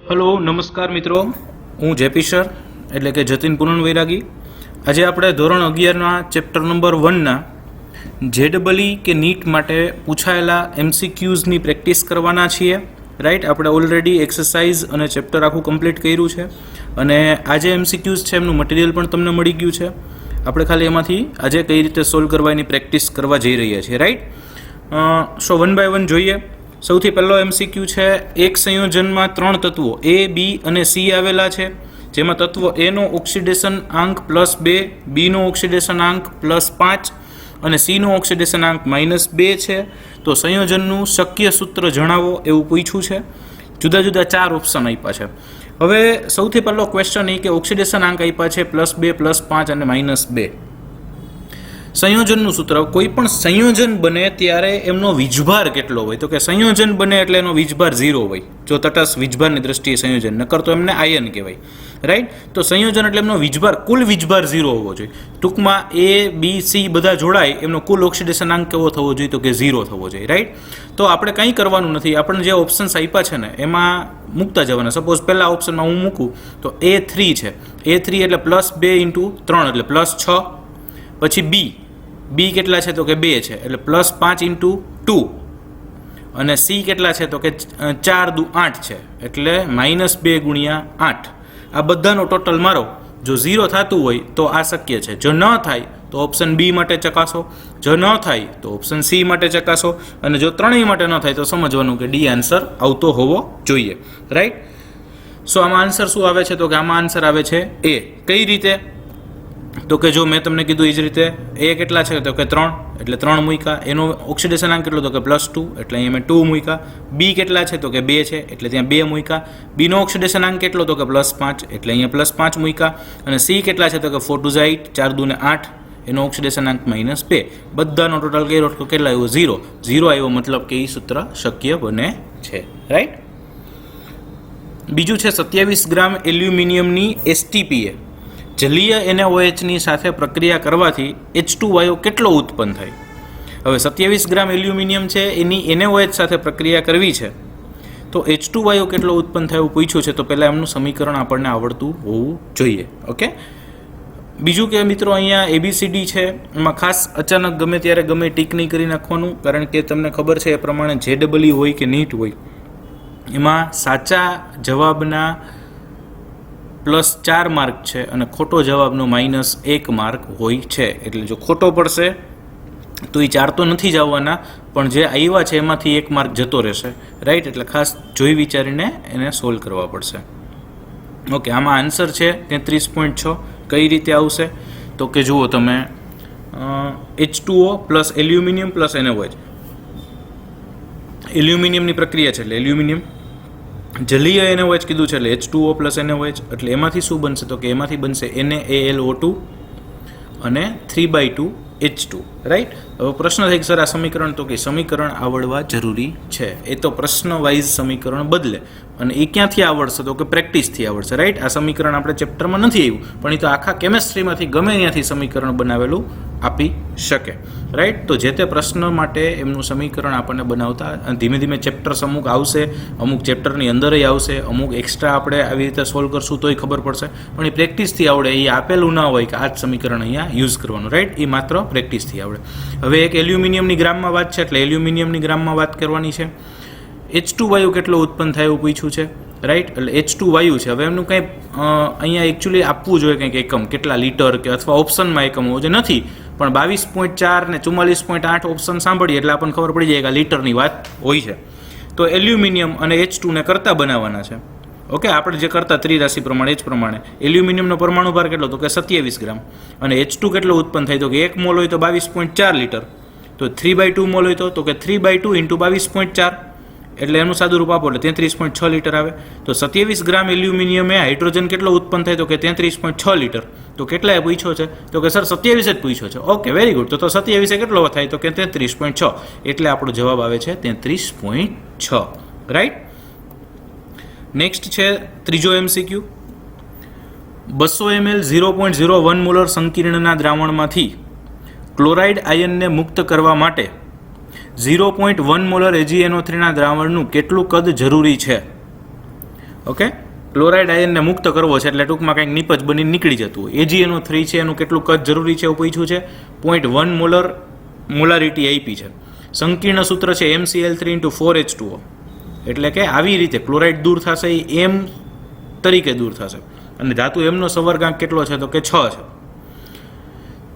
Hello नमस्कार मित्रों, हूँ जेपी सर एटले के जतिन पूनम वैरागी। आज આપણે ધોરણ 11 ચેપ્ટર નંબર 1 જેડબલઈ કે નીટ માટે પૂછાયેલા એમસીક્યુઝની પ્રેક્ટિસ કરવાના છીએ। રાઈટ, આપણે ઓલરેડી એક્સરસાઇઝ અને ચેપ્ટર આખું કમ્પ્લીટ કર્યું છે અને આજે એમસીક્યુઝ છે એમનું મટીરિયલ પણ તમને મળી ગયું છે। આપણે ખાલી એમાંથી આજે કઈ રીતે સોલ્વ કરવા એની પ્રેક્ટિસ કરવા જઈ રહ્યા છીએ। Right, so one by one જોઈએ। સૌથી પહેલો એમસીક્યુ છે, એક સંયોજનમાં 3 તત્વો એ, બી અને સી આવેલા છે, જેમાં તત્વ એનો ઓક્સિડેશન આંક +2, બીનો ઓક્સિડેશન આંક +5 અને સીનો ઓક્સિડેશન આંક -2 છે। તો સંયોજનનું શક્ય સૂત્ર જણાવો એવું પૂછ્યું છે। જુદા જુદા 4 ઓપ્શન આપ્યા છે। હવે સૌથી પહેલો ક્વેશ્ચન એ કે ઓક્સિડેશન આંક આપ્યા છે +2, +5 અને -2। સંયોજનનું સૂત્ર, કોઈ પણ સંયોજન બને ત્યારે એમનો વીજભાર કેટલો હોય? તો કે સંયોજન બને એટલે એનો વીજભાર 0 હોય, જો તટસ્થ વીજભારની દ્રષ્ટિએ સંયોજન, નકર તો એમને આયન કહેવાય। રાઈટ, તો સંયોજન એટલે એમનો વીજભાર, કુલ વીજભાર 0 હોવો જોઈએ। ટૂંકમાં એ, બી, સી બધા જોડાય એમનો કુલ ઓક્સિડેશન આંક કેવો થવો જોઈએ? તો કે 0 થવો જોઈએ। રાઈટ, તો આપણે કંઈ કરવાનું નથી, આપણને જે ઓપ્શન્સ આપ્યા છે ને એમાં મૂકતા જવાના। સપોઝ પહેલા ઓપ્શનમાં હું મૂકું તો A3 છે, A3 એટલે +2 × 3 એટલે +6, પછી બી કેટલા છે? તો કે 2 છે એટલે +5 × 2, અને સી કેટલા છે? તો કે 4 × 8 છે એટલે -2 × 8। આ બધાનો ટોટલ મારો જો 0 થતું હોય તો આ શક્ય છે, જો ન થાય તો ઓપ્શન બી માટે ચકાસો, જો ન થાય તો ઓપ્શન સી માટે ચકાસો, અને જો ત્રણેય માટે ન થાય તો સમજવાનું કે ડી આન્સર આવતો હોવો જોઈએ। રાઈટ, સો આમાં આન્સર શું આવે છે? તો કે આમાં આન્સર આવે છે એ। કઈ રીતે? તો કે જો મેં તમને કીધું એ જ રીતે, એ કેટલા છે? તો કે 3 એટલે 3 મૂક્યા, એનો ઓક્સિડેશન આંક કેટલો? તો કે +2 એટલે અહીંયા મેં 2 મૂક્યા। બી કેટલા છે? તો કે 2 છે એટલે ત્યાં 2 મૂક્યા। બીનો ઓક્સિડેશન આંક કેટલો? તો કે +5 એટલે અહીંયા +5 મૂક્યા। અને સી કેટલા છે? તો કે 4 × 8, 4 × 8, એનો ઓક્સિડેશન આંક -2। બધાનો ટોટલ કર્યો તો કેટલા આવ્યો? 0 0 આવ્યો, મતલબ કે એ સૂત્ર શક્ય બને છે। રાઈટ, બીજું છે 27 ગ્રામ એલ્યુમિનિયમની STPA જલીય NaOH સાથે પ્રક્રિયા કરવાથી H2 કેટલો ઉત્પન્ન થાય? હવે 27 ગ્રામ એલ્યુમિનિયમ છે, એની NaOH સાથે પ્રક્રિયા કરવી છે તો H2 કેટલો ઉત્પન્ન થાય એવું પૂછ્યું છે, તો પહેલાં એમનું સમીકરણ આપણને આવડતું હોવું જોઈએ। ઓકે, બીજું કે મિત્રો અહીંયા ABCD છે, એમાં ખાસ અચાનક ગમે ત્યારે ગમે ટીક નહીં કરી નાખવાનું, કારણ કે તમને ખબર છે એ પ્રમાણે JEE હોય કે નીટ હોય એમાં સાચા જવાબના +4 માર્ક છે અને ખોટો જવાબનો -1 માર્ક હોય છે। એટલે જો ખોટો પડશે તો એ 4 તો નથી જ આવવાના, પણ જે આવ્યા છે એમાંથી 1 માર્ક જતો રહેશે। રાઈટ, એટલે ખાસ જોઈ વિચારીને એને સોલ્વ કરવા પડશે। ઓકે, આમાં આન્સર છે 33.6। કઈ રીતે આવશે? તો કે જુઓ તમે, H2O plus aluminium plus NaOH, એલ્યુમિનિયમની પ્રક્રિયા છે એટલે એલ્યુમિનિયમ, જલીય NaOH કીધું છે એટલે H2O પ્લસ NaOH, એટલે એમાંથી શું બનશે? તો કે એમાંથી બનશે NaAlO2 અને 3/2 H2। રાઈટ, હવે પ્રશ્ન થાય કે સર આ સમીકરણ, તો કે સમીકરણ આવડવા જરૂરી છે। એ તો પ્રશ્ન વાઇઝ સમીકરણ બદલે, અને એ ક્યાંથી આવડશે? તો કે પ્રેક્ટિસથી આવડશે। રાઈટ, આ સમીકરણ આપણે ચેપ્ટરમાં નથી આવ્યું, પણ એ તો આખા કેમેસ્ટ્રીમાંથી ગમે ત્યાંથી સમીકરણ બનાવેલું આપી શકે। રાઈટ, તો જે તે પ્રશ્ન માટે એમનું સમીકરણ આપણને બનાવતા ધીમે ધીમે ચેપ્ટર્સ અમુક આવશે, અમુક ચેપ્ટરની અંદર આવશે, અમુક એક્સ્ટ્રા આપણે આવી રીતે સોલ્વ કરશું તોય ખબર પડશે, પણ એ પ્રેક્ટિસથી આવડે। એ આપેલું ના હોય કે આ જ સમીકરણ અહીંયા યુઝ કરવાનું। રાઈટ, એ માત્ર પ્રેક્ટિસથી આવડે। હવે એક એલ્યુમિનિયમની ગ્રામમાં વાત છે એટલે એલ્યુમિનિયમની ગ્રામમાં વાત કરવાની છે। H2 કેટલો ઉત્પન્ન થાય એવું પૂછ્યું છે। રાઈટ, એટલે H2 છે। હવે એમનું કંઈ અહીંયા એકચ્યુઅલી આપવું જોઈએ કંઈક એકમ, કેટલા લીટર કે અથવા ઓપ્શનમાં એકમ હોવો જોઈએ, નથી, પણ 22.4 ને 44.8 ઓપ્શન સાંભળીએ એટલે આપણને ખબર પડી જાય કે આ લીટરની વાત હોય છે। તો એલ્યુમિનિયમ અને H2 ને કરતા બનાવવાના છે। ઓકે, આપણે જે કરતા ત્રિરાશિ પ્રમાણે એ જ પ્રમાણે એલ્યુમિનિયમનો પરમાણુ ભાર કેટલો? તો કે 27 ગ્રામ, અને H2 કેટલો ઉત્પન્ન થાય? તો કે 1 મોલ હોય તો 22.4 લીટર, તો 3/2 મોલ હોય તો કે 3/2 × 22.4 એટલે એનું સાદું રૂપ આપો એટલે 33.6 લીટર આવે। તો 27 ગ્રામ એલ્યુમિનિયમે હાઇડ્રોજન કેટલો ઉત્પન્ન થાય? તો કે 33.6 લીટર। તો કેટલાએ પૂછ્યો છે? તો કે સર 27 જ પૂછ્યો છે। ઓકે, વેરી ગુડ, તો 27 કેટલો થાય? તો કે 33.6, એટલે આપણો જવાબ આવે છે 33.6। રાઈટ, નેક્સ્ટ છે ત્રીજો MCQ, 200 ml 0.01 મોલર સંકીર્ણના દ્રાવણમાંથી ક્લોરાઇડ આયનને મુક્ત કરવા માટે 0.1 મોલર AgNO3 ના દ્રાવણનું કેટલું કદ જરૂરી છે? ઓકે, ક્લોરાઇડ આયનને મુક્ત કરવો છે એટલે ટૂંકમાં કંઈક નિપજ બની નીકળી જતું હોય. AgNO3 છે એનું કેટલું કદ જરૂરી છે એવું પૂછ્યું છે. 0.1 મોલારિટી આપી છે. સંકીર્ણ સૂત્ર છે MCl3 × 4H2O, એટલે કે આવી રીતે ક્લોરાઇડ દૂર થશે એ M તરીકે દૂર થશે અને ધાતુ એમનો સંવર્ગાંક કેટલો છે તો કે 6 છે.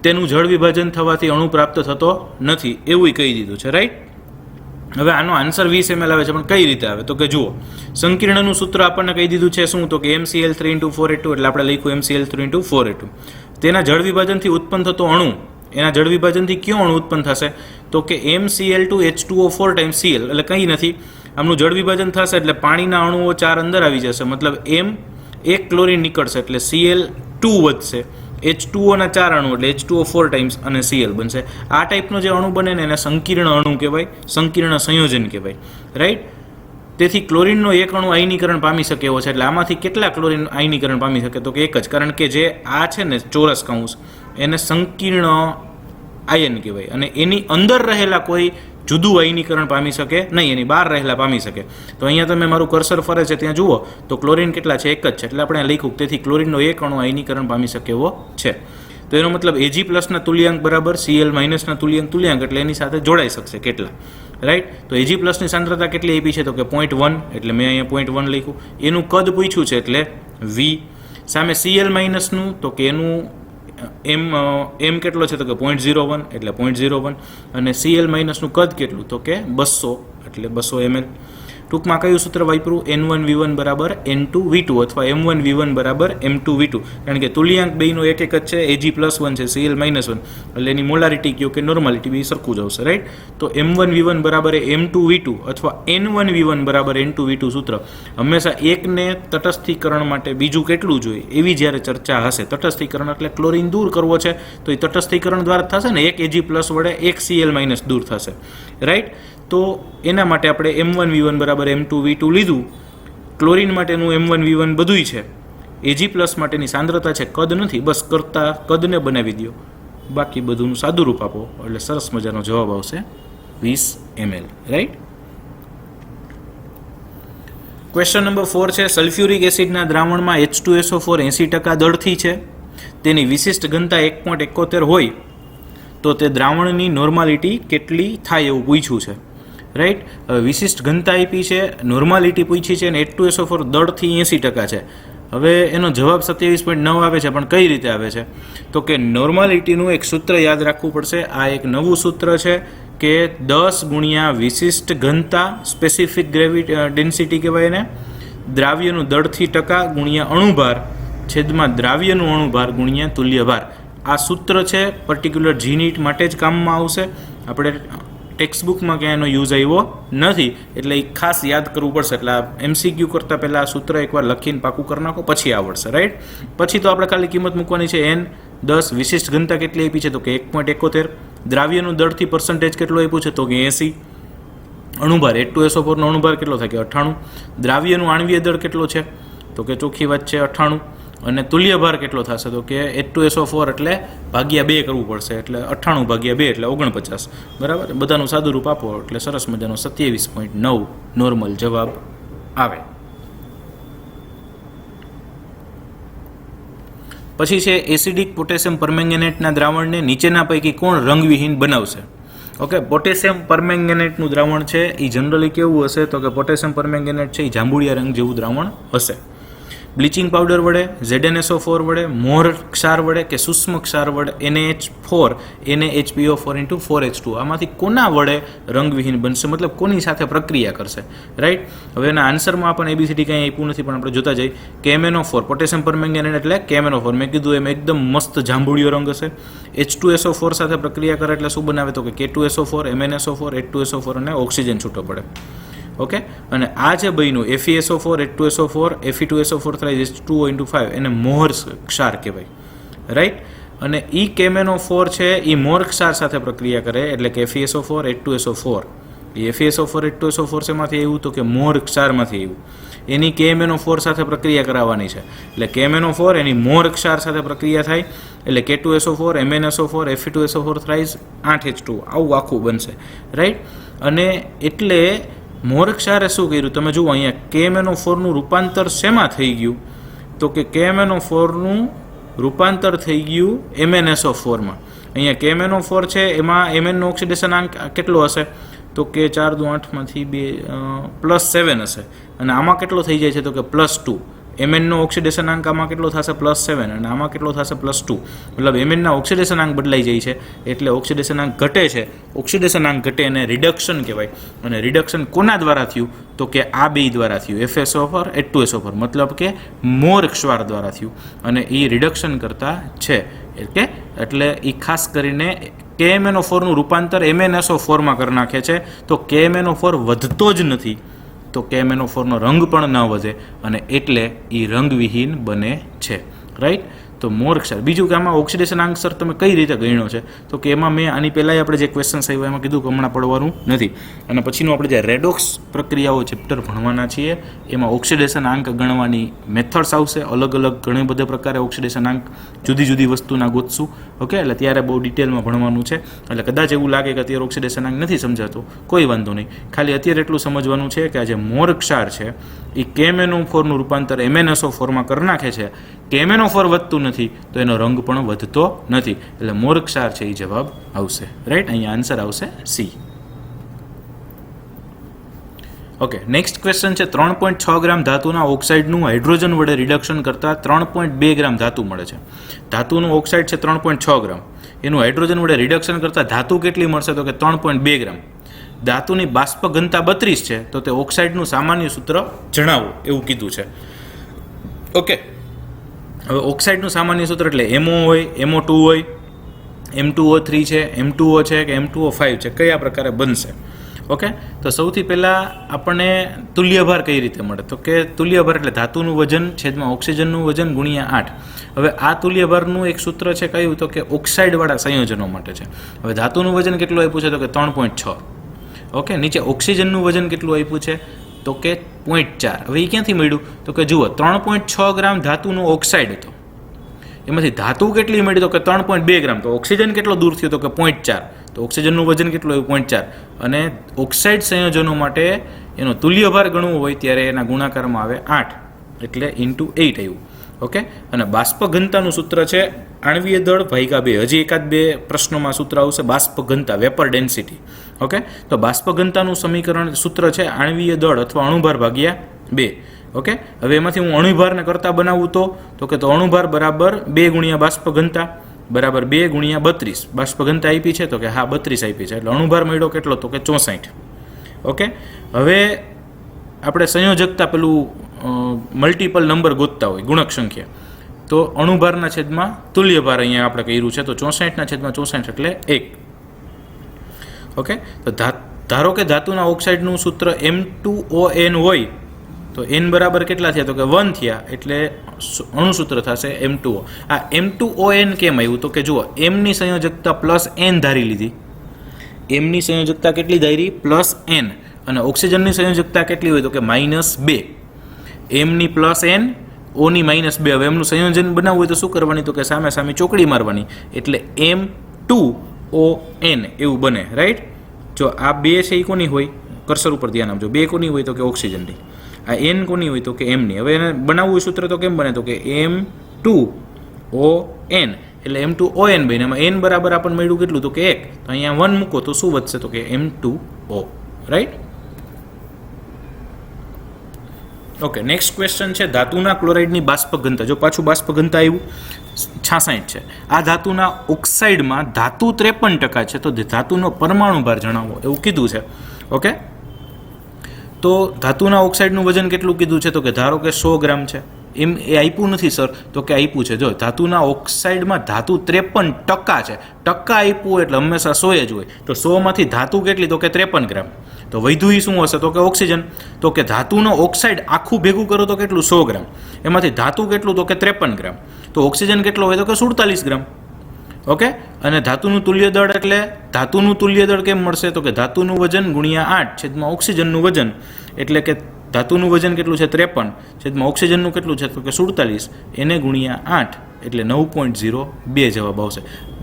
તેનું જળ વિભાજન થવાથી અણુ પ્રાપ્ત થતો નથી એવું કહી દીધું છે. રાઈટ, હવે આનો આન્સર 20 ml આવે છે, પણ કઈ રીતે આવે તો કે જુઓ, સંકીર્ણનું સૂત્ર આપણને કહી દીધું છે શું તો કે MCl3 × 4H2, એટલે આપણે લખ્યું MCl3 × 4H2. તેના જળ વિભાજનથી ઉત્પન્ન થતો અણુ, એના જળ વિભાજનથી કયો અણુ ઉત્પન્ન થશે તો કે MCl2H2O4 ટાઈમ્સ Cl, એટલે કંઈ નથી, આમનું જળ વિભાજન થશે એટલે પાણીના અણુઓ 4 અંદર આવી જશે, મતલબ એક ક્લોરીન નીકળશે એટલે Cl2 વધશે, H2O ના 4 અણુ એટલે H2O4 ટાઈમ્સ અને Cl બનશે. આ ટાઈપનો જે અણુ બને ને એને સંકીર્ણ અણુ કહેવાય, સંકીર્ણ સંયોજન કહેવાય. રાઈટ, તેથી ક્લોરીનનો એક અણુ આયનીકરણ પામી શકે એવો છે, એટલે આમાંથી કેટલા ક્લોરીન આયનીકરણ પામી શકે તો કે એક જ, કારણ કે જે આ છે ને ચોરસ કૌંસ એને સંકીર્ણ આયન કહેવાય અને એની અંદર રહેલા કોઈ જુદું આયનીકરણ પામી શકે નહીં, એની બહાર રહેલા પામી શકે. તો અહીંયા તમે મારું કર્સર ફરે છે ત્યાં જુઓ તો ક્લોરીન કેટલા છે, એક જ છે, એટલે આપણે લખ્યું તેથી ક્લોરીનનો એક અણુ આયનીકરણ પામી શકે એવો છે. તો એનો મતલબ Ag+ ના તુલ્યાંક બરાબર Cl- ના તુલ્યાંક એટલે એની સાથે જોડાઈ શકશે કેટલા. રાઈટ, તો Ag+ ની સાંદ્રતા કેટલી આપી છે તો કે 0.1, એટલે મેં અહીંયા 0.1 લખ્યું. એનું કદ પૂછ્યું છે એટલે V. સામે Cl- નું તો કે એનું એમ કેટલો છે તો કે 0.01, એટલે 0.01, અને Cl- નું કદ કેટલું તો કે 200, એટલે 200 ml. ટૂંકમાં કયું સૂત્ર વાપરું, N1V1 બરાબર N2V2 અથવા M1V1 બરાબર M2V2, કારણ કે તુલ્યાંક બેયનો એક જ છે, Ag+1 છે, Cl-1, એટલે એની મોલારિટી કયો કે નોર્માલિટી બી સરખું જ આવશે. રાઈટ, તો M1V1 બરાબર M2V2 અથવા N1V1 બરાબર N2V2 સૂત્ર હંમેશા એકને તટસ્થીકરણ માટે બીજું કેટલું જોઈએ એવી જ્યારે ચર્ચા હશે. તટસ્થીકરણ એટલે ક્લોરીન દૂર કરવો છે તો એ તટસ્થીકરણ દ્વારા થશે ને, એક Ag+ વડે એક Cl- દૂર થશે. રાઈટ, તો એના માટે આપણે M1V1 બરાબર M2V2 લીધું. ક્લોરીન માટેનું M1V1 બધુંય છે, Ag+ માટેની સાંદ્રતા છે, કદ નથી, બસ કરતા કદને બનાવી દો, બાકી બધુંનું સાદું રૂપ આપો એટલે સરસ મજાનો જવાબ આવશે 20 ml. રાઈટ, ક્વેશ્ચન નંબર 4 છે, સલ્ફ્યુરિક એસિડના દ્રાવણમાં H2SO4 80% દળથી છે, તેની વિશિષ્ટ ઘનતા 1.71 હોય તો તે દ્રાવણની નોર્માલિટી કેટલી થાય એવું પૂછ્યું છે. રાઈટ, હવે વિશિષ્ટ ઘનતા આપી છે, નોર્માલિટી પૂછી છે અને H2SO4 દળથી 80% છે. હવે એનો જવાબ 27.9 આવે છે, પણ કઈ રીતે આવે છે તો કે નોર્માલિટીનું એક સૂત્ર યાદ રાખવું પડશે. આ એક નવું સૂત્ર છે કે 10 ગુણ્યા વિશિષ્ટ ઘનતા, સ્પેસિફિક ડેન્સિટી કહેવાય એને, દ્રાવ્યનું દળથી ટકા ગુણ્યા અણુભાર છેદમાં દ્રાવ્યનું અણુભાર ગુણ્યા તુલ્ય ભાર. આ સૂત્ર છે પર્ટિક્યુલર G-NEET માટે જ કામમાં આવશે, આપણે ટેક્સ્ટબુકમાં ક્યાંય એનો યુઝ આવ્યો નથી, એટલે એ ખાસ યાદ કરવું પડશે. એટલે આ MCQ કરતાં પહેલાં આ સૂત્ર એકવાર લખીને પાકું કરી નાખો પછી આવડશે. રાઈટ, પછી તો આપણે ખાલી કિંમત મૂકવાની છે N10, વિશિષ્ટ ઘનતા કેટલી આપી છે તો કે 1.71, દ્રાવ્યનું દળથી પર્સન્ટેજ કેટલો આપ્યું છે તો કે 80, અણુભાર H2SO4 નો અણુભાર કેટલો થાય કે 98, દ્રાવ્યનું આણ્વીય દળ કેટલો છે તો કે ચોખ્ખી વાત છે 98, અને તુલ્ય ભાર કેટલો થશે તો કે H2SO4 એટલે ભાગ્યા 2 કરવું પડશે, એટલે 98 ભાગ્યા 2 એટલે 49. બરાબર, બધાનું સાદું રૂપ આપો એટલે સરસ મજાનો 27.9 નોર્મલ જવાબ આવે. પછી છે એસિડિક પોટેશિયમ પરમેંગેનેટના દ્રાવણને નીચેના પૈકી કોણ રંગવિહીન બનાવશે. ઓકે, પોટેશિયમ પરમેંગેનેટનું દ્રાવણ છે એ જનરલી કેવું હશે તો કે પોટેશિયમ પરમેંગેનેટ છે એ જાંબુડિયા રંગ જેવું દ્રાવણ હશે. બ્લીચિંગ પાવડર વડે, ZnSO4 વડે, મોર ક્ષાર વડે કે સૂક્ષ્મ ક્ષાર વડે NaH4 NaHPO4 × 4H2 આમાંથી કોના વડે રંગવિહીન બનશે, મતલબ કોની સાથે પ્રક્રિયા કરશે. રાઈટ, હવે એના આન્સરમાં આપણને ABCD કંઈ આપ્યું નથી, પણ આપણે જોતા જઈએ. KMnO4 પોટેશિયમ પરમેંગેનેટ એટલે KMnO4, મેં કીધું એમ એકદમ મસ્ત જાંબુડિયો રંગ હશે. H2SO4 સાથે પ્રક્રિયા કરે એટલે શું બનાવે તો કે K2SO4 MnSO4 H2SO4 અને ઓક્સિજન છૂટો પડે. ઓકે, અને આ જે બન્યું FeSO4 H2SO4 Fe2SO4 thrice H2O × 5 એને મોર ક્ષાર કહેવાય. રાઈટ, અને ઈ KMnO4 છે એ મોર ક્ષાર સાથે પ્રક્રિયા કરે એટલે કે FeSO4 H2SO4, એ FeSO4 H2SO4 શેમાંથી આવ્યું તો કે મોર ક્ષારમાંથી આવ્યું. એની KMnO4 સાથે પ્રક્રિયા કરાવવાની છે, એટલે KMnO4 એની મોર ક્ષાર સાથે પ્રક્રિયા થાય એટલે K2SO4 MnSO4 Fe2SO4 thrice 8H2, આવું આખું બનશે. રાઈટ, અને એટલે મોરક્ષારે શું કર્યું તમે જુઓ અહીંયા KMnO4નું રૂપાંતર શેમાં થઈ ગયું તો કે KMnO4નું રૂપાંતર થઈ ગયું MnSO4માં. અહીંયા KMnO4 છે એમાં Mn નો ઓક્સિડેશનાંક કેટલો હશે તો કે 4 × 8 માંથી 2 +7 હશે અને આમાં કેટલો થઈ જાય છે તો કે +2. Mn નો ઓક્સિડેશનાંક આમાં કેટલો થશે +7 અને આમાં કેટલો થશે +2. મતલબ Mn ના ઓક્સિડેશનાંક બદલાઈ જાય છે એટલે ઓક્સિડેશનાંક ઘટે છે. ઓક્સિડેશનાંક ઘટે એને રિડક્શન કહેવાય અને રિડક્શન કોના દ્વારા થયું તો કે આ બે દ્વારા થયું FSO4 H2SO4 મતલબ કે મોર ક્ષાર દ્વારા થયું અને એ રિડક્શન કરતા છે એટલે એ ખાસ કરીને KMnO4નું રૂપાંતર MnSO4માં કરી નાખે છે. તો KMnO4 વધતો જ નથી તો KMnO4નો રંગ પણ ન વધે અને એટલે એ રંગવિહીન બને છે. રાઈટ. તો મોર ક્ષાર. બીજું કે આમાં ઓક્સિડેશન આન્સર તમે કઈ રીતે ગણ્યો છે તો કે એમાં મેં આની પહેલાં આપણે જે ક્વેશ્ચન્સ આવ્યા એમાં કીધું કે હમણાં પડવાનું નથી અને પછીનું આપણે જે રેડોક્સ પ્રક્રિયાઓ ચેપ્ટર ભણવાના છીએ એમાં ઓક્સિડેશન આંક ગણવાની મેથડ્સ આવશે. અલગ અલગ ઘણી બધા પ્રકારે ઓક્સિડેશન આંક જુદી જુદી વસ્તુના ગોતશું. ઓકે, એટલે ત્યારે બહુ ડિટેલમાં ભણવાનું છે. એટલે કદાચ એવું લાગે કે અત્યારે ઓક્સિડેશન આંક નથી સમજાતો, કોઈ વાંધો નહીં. ખાલી અત્યારે એટલું સમજવાનું છે કે આ જે મોર ક્ષાર છે એ KMnO4નું રૂપાંતર MnSO4માં કરી નાખે છે. KMnO4 વધતું નથી તો એનો રંગ પણ વધતો નથી એટલે મોર ક્ષાર છે એ જવાબ આવશે. રાઈટ. અહીંયા આન્સર આવશે સી. ઓકે, નેક્સ્ટ ક્વેશ્ચન છે 3.6 ગ્રામ ધાતુના ઓક્સાઇડનું હાઇડ્રોજન વડે રિડક્શન કરતાં 3.2 ગ્રામ ધાતુ મળે છે. ધાતુનું ઓક્સાઇડ છે 3.6 ગ્રામ, એનું હાઇડ્રોજન વડે રિડક્શન કરતાં ધાતુ કેટલી મળશે તો કે 3.2 ગ્રામ. ધાતુની બાષ્પ ઘનતા 32 છે તો તે ઓક્સાઇડનું સામાન્ય સૂત્ર જણાવો એવું કીધું છે. ઓકે, હવે ઓક્સાઇડનું સામાન્ય સૂત્ર એટલે MO હોય, MO2 હોય, M2O3 છે, M2O છે કે M2O5 છે, કયા પ્રકારે બનશે. ઓકે, તો સૌથી પહેલાં આપણને તુલ્યભાર કઈ રીતે મળે તો કે તુલ્યભાર એટલે ધાતુનું વજન છેદમાં ઓક્સિજનનું વજન ગુણ્યા 8. હવે આ તુલ્યભારનું એક સૂત્ર છે કયું તો કે ઓક્સાઇડવાળા સંયોજનો માટે છે. હવે ધાતુનું વજન કેટલું આપ્યું છે તો કે 3.6. ઓકે, નીચે ઓક્સિજનનું વજન કેટલું આપ્યું છે તો કે 0.4. હવે એ ક્યાંથી મળ્યું તો કે જુઓ 3.6 ગ્રામ ધાતુનું ઓક્સાઇડ હતો, એમાંથી ધાતુ કેટલી મળી તો કે 3.2 ગ્રામ. તો ઓક્સિજન કેટલો દૂર થયો તો કે 0.4. તો ઓક્સિજનનું વજન કેટલું આવ્યું 0.4 અને ઓક્સાઇડ સંયોજનો માટે એનો તુલ્યભાર ગણવો હોય ત્યારે એના ગુણાકારમાં આવે 8 એટલે × 8 આવ્યું. ઓકે, અને બાષ્પ ઘનતાનું સૂત્ર છે આણ્વીય દળ ભાગ્યા 2. હજી એકાદ બે પ્રશ્નોમાં સૂત્ર આવશે બાષ્પ ઘનતા, વેપર ડેન્સિટી. ઓકે, તો બાષ્પ ઘનતાનું સમીકરણ સૂત્ર છે આણ્વીય દળ અથવા અણુભાર ભાગ્યા 2. ઓકે, હવે એમાંથી હું અણુભારને કરતા બનાવું તો કે તો અણુભાર બરાબર 2 ગુણ્યા બાષ્પ ઘનતા બરાબર 2 ગુણ્યા 32. બાષ્પ ઘનતા આપી છે તો કે હા 32 આપી છે એટલે અણુભાર મળ્યો કેટલો તો કે 64. ઓકે, હવે આપણે સંયોજકતા પેલું મલ્ટિપલ નંબર ગોતતા હોય ગુણક સંખ્યા તો અણુભારના છેદમાં તુલ્યભાર અહીંયા આપણે કર્યું છે તો 64ના છેદમાં 64 એટલે 1. ઓકે, તો ધારો કે ધાતુના ઓક્સાઇડનું સૂત્ર M2ON હોય તો n બરાબર કેટલા થયા તો કે 1 થયા એટલે અણુસૂત્ર થશે M2O. આ M2ON કેમ આવ્યું તો કે જુઓ mની સંયોજકતા +n ધારી લીધી. mની સંયોજકતા કેટલી ધારી +n અને ઓક્સિજનની સંયોજકતા કેટલી હોય તો કે -2. mની +n ઓની -2. હવે એમનું સંયોજન બનાવવું હોય તો શું કરવાની તો કે સામે સામે ચોકડી મારવાની એટલે M2ON એવું બને. રાઈટ. જો આ બે છે એ કોની હોય કર્સર ઉપર ધ્યાન આપજો. બે કોની હોય તો કે ઓક્સિજનની. આ n કોની હોય તો કે mની. હવે એને બનાવવું સૂત્ર તો કેમ બને તો કે M2ON એટલે M2ON બને. એમાં n બરાબર આપણને મળ્યું કેટલું તો કે 1. તો અહીંયા 1 મૂકો તો શું વધશે તો કે M2O. Right. Okay, next question છે ધાતુના ક્લોરાઇડની બાષ્પ ઘનતા. જો પાછું બાષ્પ ઘનતા આવ્યું 66 છે. આ ધાતુના ઓક્સાઇડમાં ધાતુ 53% છે તો ધાતુનો પરમાણુ ભાર જણાવો એવું કીધું છે. ઓકે, તો ધાતુના ઓક્સાઇડનું વજન કેટલું કીધું છે તો કે ધારો કે 100 ગ્રામ છે. એમ એ આપ્યું નથી સર તો કે આપ્યું છે. જો ધાતુના ઓક્સાઇડમાં ધાતુ 53% છે, ટકા આપ્યું એટલે હંમેશા 100 જ હોય. તો 100માંથી ધાતુ કેટલી તો કે 53 ગ્રામ. તો વધુ એ શું હશે તો કે ઓક્સિજન. તો કે ધાતુનો ઓક્સાઇડ આખું ભેગું કરો તો કેટલું 100 ગ્રામ, એમાંથી ધાતુ કેટલું તો કે 53 ગ્રામ. તો ઓક્સિજન કેટલો હોય તો કે 47 ગ્રામ. ઓકે, અને ધાતુનું તુલ્ય દળ એટલે ધાતુનું તુલ્ય દળ કેમ મળશે તો કે ધાતુનું વજન ગુણ્યા 8 છેદમાં ઓક્સિજનનું વજન એટલે કે ધાતુનું વજન કેટલું છે 53 છેદમાં ઓક્સિજનનું કેટલું છે તો કે 47 એને ગુણ્યા 8 એટલે 9.02 જવાબ આવશે.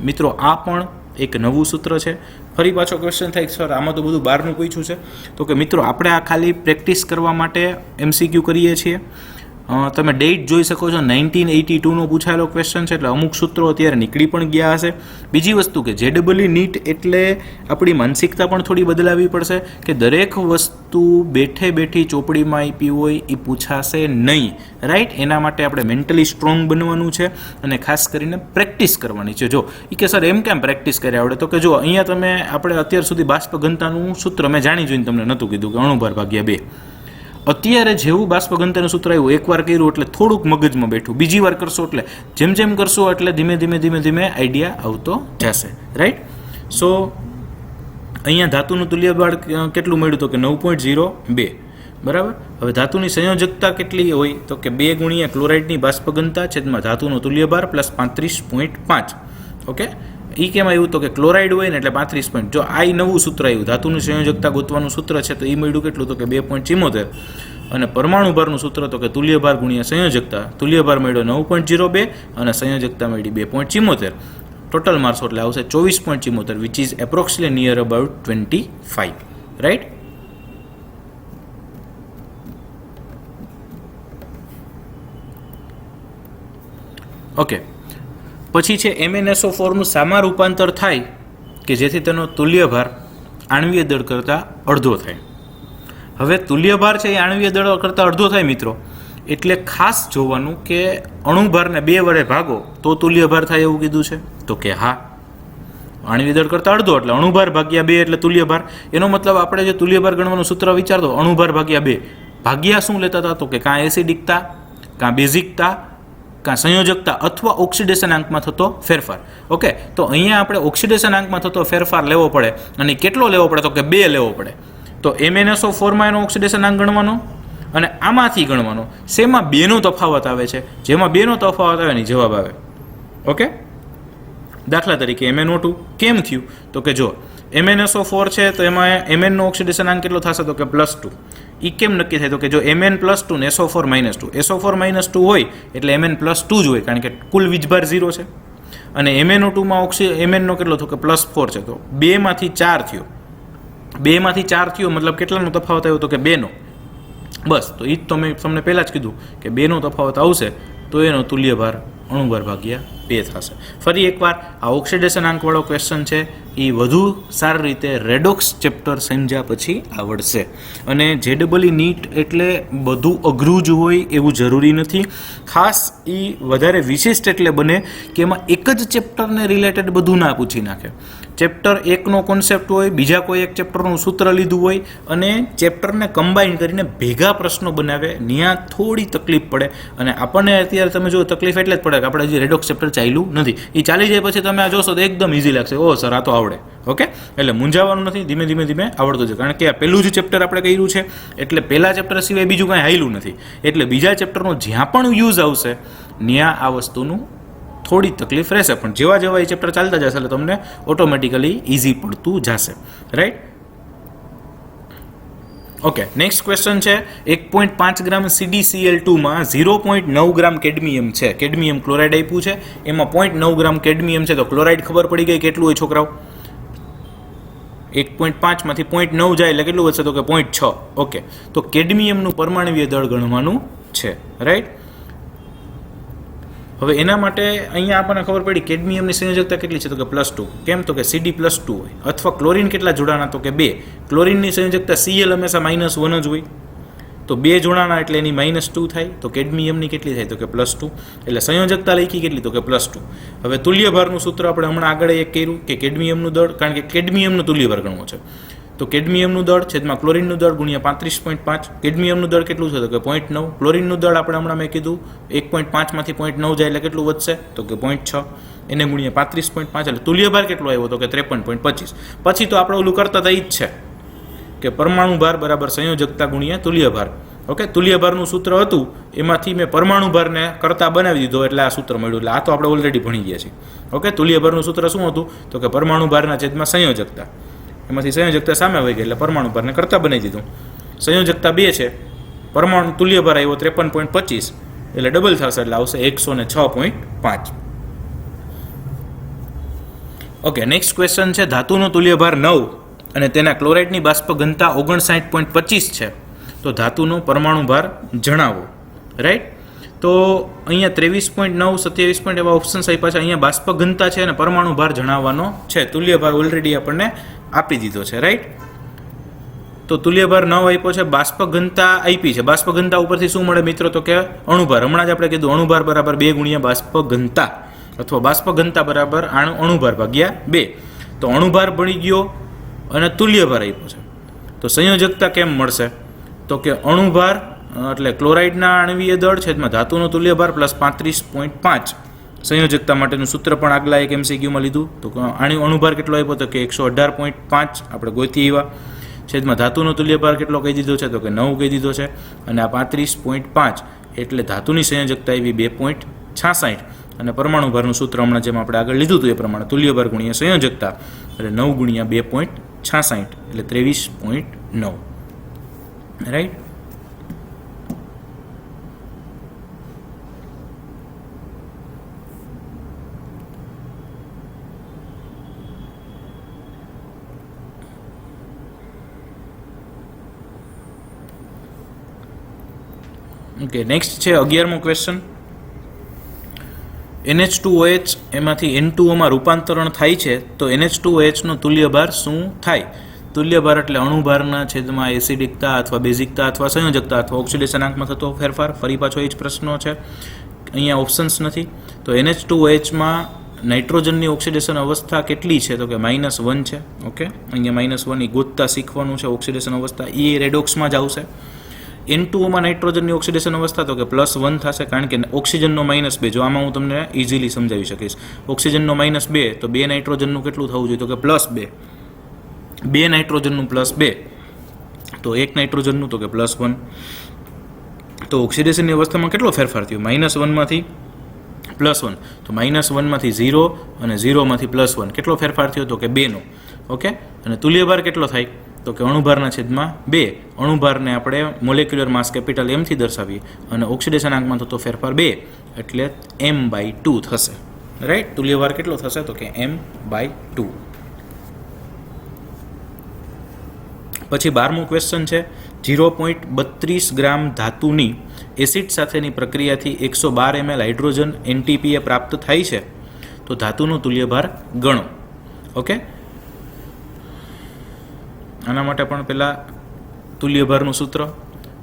મિત્રો આ પણ એક નવું સૂત્ર છે. ફરી પાછો ક્વેશ્ચન થાય સર આમાં તો બધું બહારનું પૂછ્યું છે, તો કે મિત્રો આપણે આ ખાલી પ્રેક્ટિસ કરવા માટે MCQ કરીએ છીએ. તમે ડેટ જોઈ શકો છો, 1982નો પૂછાયેલો ક્વેશ્ચન છે, એટલે અમુક સૂત્રો અત્યારે નીકળી પણ ગયા હશે. બીજી વસ્તુ કે JEE નીટ એટલે આપણી માનસિકતા પણ થોડી બદલાવી પડશે કે દરેક વસ્તુ બેઠે બેઠી ચોપડીમાં આપી હોય એ પૂછાશે નહીં, રાઈટ. એના માટે આપણે મેન્ટલી સ્ટ્રોંગ બનવાનું છે અને ખાસ કરીને પ્રેક્ટિસ કરવાની છે. જો એ કે સર એમ કેમ પ્રેક્ટિસ કરી આવડે, તો કે જો અહીંયા તમે આપણે અત્યાર સુધી બાષ્પ ઘનતાનું સૂત્ર મેં જાણી જોઈને તમને નહોતું કીધું કે અણુભાર ભાગ્યા 2. અત્યારે જેવું બાષ્પ ઘનતાનું સૂત્ર આવ્યું એકવાર કર્યું એટલે થોડુંક મગજમાં બેઠું, બીજી વાર કરશો એટલે જેમ કરશો એટલે ધીમે ધીમે આઈડિયા આવતો જશે, રાઈટ. સો અહીંયા ધાતુનું તુલ્યબળ કેટલું મળ્યું તો કે 9.02, બરાબર. હવે ધાતુની સંયોજકતા કેટલી હોય તો કે 2 ગુણ્યા ક્લોરાઇડની બાષ્પ ઘનતા છેદમાં ધાતુનો તુલ્યભાર પ્લસ 35.5. ઓકે, એ કેમ આવ્યું તો કે ક્લોરાઇડ હોય ને એટલે 35. જો આ નવું સૂત્ર આવ્યું, ધાતુની સંયોજકતા ગોતવાનું સૂત્ર છે, તો એ મળ્યું કેટલું તો કે 2.74. અને પરમાણુ ભારનું સૂત્ર તો કે તુલ્યભાર ગુણ્યા સંયોજકતા, તુલ્યભાર મળ્યો 9.02 અને સંયોજકતા મળી 2.74. ટોટલ મારશો એટલે આવશે 24.74, which is approximately near about 25, right. Okay, પછી છે MnSO4નું સામા રૂપાંતર થાય કે જેથી તેનો તુલ્યભાર આણ્વીય દળ કરતાં અડધો થાય. હવે તુલ્યભાર છે એ આણ્વીય દળ કરતાં અડધો થાય મિત્રો, એટલે ખાસ જોવાનું કે અણુભારને 2 વડે ભાગો તો તુલ્યભાર થાય એવું કીધું છે, તો કે હા, આણ્વીય દળ કરતાં અડધો એટલે અણુભાર ભાગ્યા 2 એટલે તુલ્યભાર. એનો મતલબ આપણે જે તુલ્યભાર ગણવાનું સૂત્ર વિચારતો અણુભાર ભાગ્યા 2, ભાગ્યા શું લેતા હતા તો કે કાં એસિડિકતા, કાં બેઝિકતા, કાં સંયોજકતા અથવા ઓક્સિડેશન આંકમાં થતો ફેરફાર. ઓકે, તો અહીંયા આપણે ઓક્સિડેશન આંકમાં થતો ફેરફાર લેવો પડે, અને કેટલો લેવો પડે તો કે 2 લેવો પડે. તો MnSO4માં એનો ઓક્સિડેશન આંક ગણવાનો અને આમાંથી ગણવાનો. શેમાં 2નો તફાવત આવે છે, જેમાં 2નો તફાવત આવે ને જવાબ આવે. ઓકે, દાખલા તરીકે MnO2 કેમ થયું તો કે જો MnSO4 છે તો એમાં Mn નો ઓક્સિડેશન આંક કેટલો થશે તો કે +2. એ કેમ નક્કી થાય તો કે જો Mn +2 ને SO4 -2, SO4 -2 હોય એટલે Mn +2 જ હોય, કારણ કે કુલ વીજભાર 0 છે. અને MnO2માં Mn નો કેટલો થયો કે +4 છે, તો 2 માંથી 4 થયો. 2 માંથી 4 થયો મતલબ કેટલાનો તફાવત આવ્યો તો કે 2 નો. બસ, તો એ જ તો મેં તમને પહેલાં જ કીધું કે 2 નો તફાવત આવશે તો એનો તુલ્યભાર અણુભાર ભાગ્યા 2 થશે. ફરી એકવાર આ ઓક્સિડેશન આંકવાળો ક્વેશ્ચન છે એ વધુ સારી રીતે રેડોક્સ ચેપ્ટર સમજ્યા પછી આવડશે. અને JEE નીટ એટલે બધું અઘરું જ હોય એવું જરૂરી નથી. ખાસ એ વધારે વિશિષ્ટ એટલે બને કે એમાં એક જ ચેપ્ટરને રિલેટેડ બધું ના પૂછી નાખે. ચેપ્ટર 1નો કોન્સેપ્ટ હોય, બીજા કોઈ એક ચેપ્ટરનું સૂત્ર લીધું હોય અને ચેપ્ટરને કમ્બાઈન કરીને ભેગા પ્રશ્નો બનાવે, ત્યાં થોડી તકલીફ પડે. અને આપણને અત્યારે તમે જો તકલીફ એટલે જ પડે કે આપણે હજી રેડોક્સ ચેપ્ટર ચાલ્યું નથી. એ ચાલી જાય પછી તમે આ જોશો તો એકદમ ઇઝી લાગશે, ઓહ સર આ તો આવડે. ઓકે, એટલે મૂંઝાવાનું નથી, ધીમે ધીમે આવડતું છે. કારણ કે આ પહેલું જ ચેપ્ટર આપણે કર્યું છે એટલે પહેલા ચેપ્ટર સિવાય બીજું કાંઈ હાલ્યું નથી. એટલે બીજા ચેપ્ટરનો જ્યાં પણ યુઝ આવશે ત્યાં આ વસ્તુનું થોડી તકલીફ રહેશે, પણ જેવા એ ચેપ્ટર ચાલતા જશે એટલે તમને ઓટોમેટિકલી ઇઝી પડતું જશે, રાઈટ. ઓકે, નેક્સ્ટ ક્વેશ્ચન છે 1.5 ગ્રામ CdCl2માં 0.9 ગ્રામ કેડમિયમ છે. કેડમિયમ ક્લોરાઇડ આપ્યું છે, એમાં 0.9 ગ્રામ કેડમિયમ છે. તો ક્લોરાઇડ ખબર પડી ગઈ કેટલું હોય છોકરાઓ? 1.5 માંથી 0.9 જાય એટલે કેટલું વધશે તો કે 0.6. ઓકે, તો કેડમિયમનું પરમાણુય દળ ગણવાનું છે, રાઈટ. હવે એના માટે અહીંયા આપણને ખબર પડી કેડમિયમની સંયોજકતા કેટલી છે તો કે +2. કેમ તો કે Cd+2 હોય. અથવા ક્લોરીન કેટલા જોડાણા તો કે 2. ક્લોરીનની સંયોજકતા Cl હંમેશા -1 જ હોય, તો 2 જોડાણા એટલે એની -2 થાય. તો કેડમિયમની કેટલી થાય તો કે +2. એટલે સંયોજકતા લખી કેટલી તો કે +2. હવે તુલ્યભારનું સૂત્ર આપણે હમણાં આગળ એક કર્યું કે કેડમિયમનું દળ, કારણ કે કેડમિયમનું તુલ્યભાર ગણવો છે, તો કેડમિયમનું દળ છેદમાં ક્લોરીનનું દળ ગુણ્યા 35.5. કેડમિયમનું દળ કેટલું છે તો કે 0.9. ક્લોરીનનું દળ આપણે હમણાં મેં કીધું 1.5 માંથી 0.9 જાય એટલે કેટલું વધશે તો કે 0.6. એને ગુણ્યા 35.5 એટલે તુલ્યભાર કેટલો આવ્યો તો કે 53.25. પછી તો આપણે ઓલું કરતા હતા એ જ છે કે પરમાણુ ભાર બરાબર સંયોજકતા ગુણ્યા તુલ્યભાર. ઓકે, તુલ્યભારનું સૂત્ર હતું એમાંથી મેં પરમાણુ ભારને કરતા બનાવી દીધો એટલે આ સૂત્ર મળ્યું. એટલે આ તો આપણે ઓલરેડી ભણી ગયા છીએ. ઓકે, તુલ્યભારનું સૂત્ર શું હતું તો કે પરમાણુ ભારના છેદમાં સંયોજકતા, એમાંથી સંયોજકતા સામે વહી ગઈ એટલે પરમાણુ ભારને કરતા બનાવી દીધું. સંયોજકતા 2 છે, પરમાણુ તુલ્યભાર આવ્યો 53.25 એટલે ડબલ થશે એટલે આવશે 106.5. ઓકે, નેક્સ્ટ ક્વેશ્ચન છે ધાતુનો તુલ્યભાર 9 અને તેના ક્લોરાઇડની બાષ્પ ઘનતા 59.25 છે, તો ધાતુનો પરમાણુ ભાર જણાવો. રાઈટ. તો અહીંયા 23.9, 27 એવા ઓપ્શન્સ આપ્યા છે. અહીંયા બાષ્પ ઘનતા છે અને પરમાણુ ભાર જણાવવાનો છે. તુલ્યભાર ઓલરેડી આપણને આપી દીધો છે. રાઈટ. તો તુલ્યભાર 9 આપ્યો છે, બાષ્પ ઘનતા આપી છે. બાષ્પ ઘનતા ઉપરથી શું મળે મિત્રો? તો કે અણુભાર. હમણાં જ આપણે કીધું અણુભાર બરાબર 2 ગુણ્યા બાષ્પ ઘનતા, અથવા બાષ્પ ઘનતા બરાબર અણુભાર ભાગ્યા 2. તો અણુભાર ભણી ગયો અને તુલ્યભાર આપ્યો છે. તો સંયોજકતા કેમ મળશે? તો કે અણુભાર એટલે ક્લોરાઇડના આણ્વીય દળ છેદમાં ધાતુનો તુલ્યભાર પ્લસ 35.5. સંયોજકતા માટેનું સૂત્ર પણ આગલા એક MCQ માં લીધું. તો અણુભાર કેટલો આપ્યો? તો કે 118.5 આપણે ગોતી આવ્યા. છેદમાં ધાતુનો તુલ્યભાર કેટલો કહી દીધો છે? તો કે 9 કહી દીધો છે. અને આ 35.5 એટલે ધાતુની સંયોજકતા એવી 2.66. અને પરમાણુ ભારનું સૂત્ર હમણાં જેમ આપણે આગળ લીધું હતું એ પ્રમાણે તુલ્યભાર ગુણ્યા સંયોજકતા એટલે 9 ગુણ્યા 2.66 એટલે 23.9. રાઈટ. ઓકે, નેક્સ્ટ છે 11મો ક્વેશ્ચન. NH2OH એમાંથી N2O માં રૂપાંતરણ થાય છે, તો NH2OH નો તુલ્યભાર શું થાય? તુલ્યભાર એટલે અણુભારના છેદમાં એસિડિકતા અથવા બેઝિકતા અથવા સંયોજકતા અથવા ઓક્સિડેશનાંકમાં થતો ફેરફાર. ફરી પાછો એ જ પ્રશ્નો છે, અહીંયા ઓપ્શન્સ નથી. તો NH2OH માં નાઇટ્રોજનની ઓક્સિડેશન અવસ્થા કેટલી છે? તો કે -1 છે. ઓકે, અહીંયા -1 એ ગોતતા શીખવાનું છે. ઓક્સિડેશન અવસ્થા એ રેડોક્સમાં જ આવશે. N2O માં નાઇટ્રોજનની ઓક્સિડેશન અવસ્થા તો કે +1 થશે, કારણ કે ઓક્સિજનનો -2. જો આમાં હું તમને ઇઝીલી સમજાવી શકીશ. ઓક્સિજનનો -2 તો 2 નાઇટ્રોજનનું કેટલું થવું જોઈએ? તો કે +2. 2 નાઇટ્રોજનનું +2 તો 1 નાઇટ્રોજનનું તો કે +1. તો ઓક્સિડેશનની અવસ્થામાં કેટલો ફેરફાર થયો? -1 માંથી +1. તો -1 માંથી 0 અને 0 માંથી +1 કેટલો ફેરફાર થયો? તો કે 2 નો. ઓકે, અને તુલ્યભાર કેટલો થાય? તો કે અણુભારના છેદમાં 2. અણુભારને આપણે મોલેક્યુલર માસ કેપિટલ M થી દર્શાવીએ અને ઓક્સિડેશન આંકમાં થતો ફેરફાર 2 એટલે m/2 થશે. રાઈટ. તુલ્યભાર કેટલો થશે? તો કે m/2. પછી 12મો ક્વેશ્ચન છે 0.32 ગ્રામ ધાતુની એસિડ સાથેની પ્રક્રિયાથી 112 ml હાઇડ્રોજન NTPA પ્રાપ્ત થાય છે, તો ધાતુનો તુલ્યભાર ગણો. ઓકે, આના માટે પણ પહેલાં તુલ્યભારનું સૂત્ર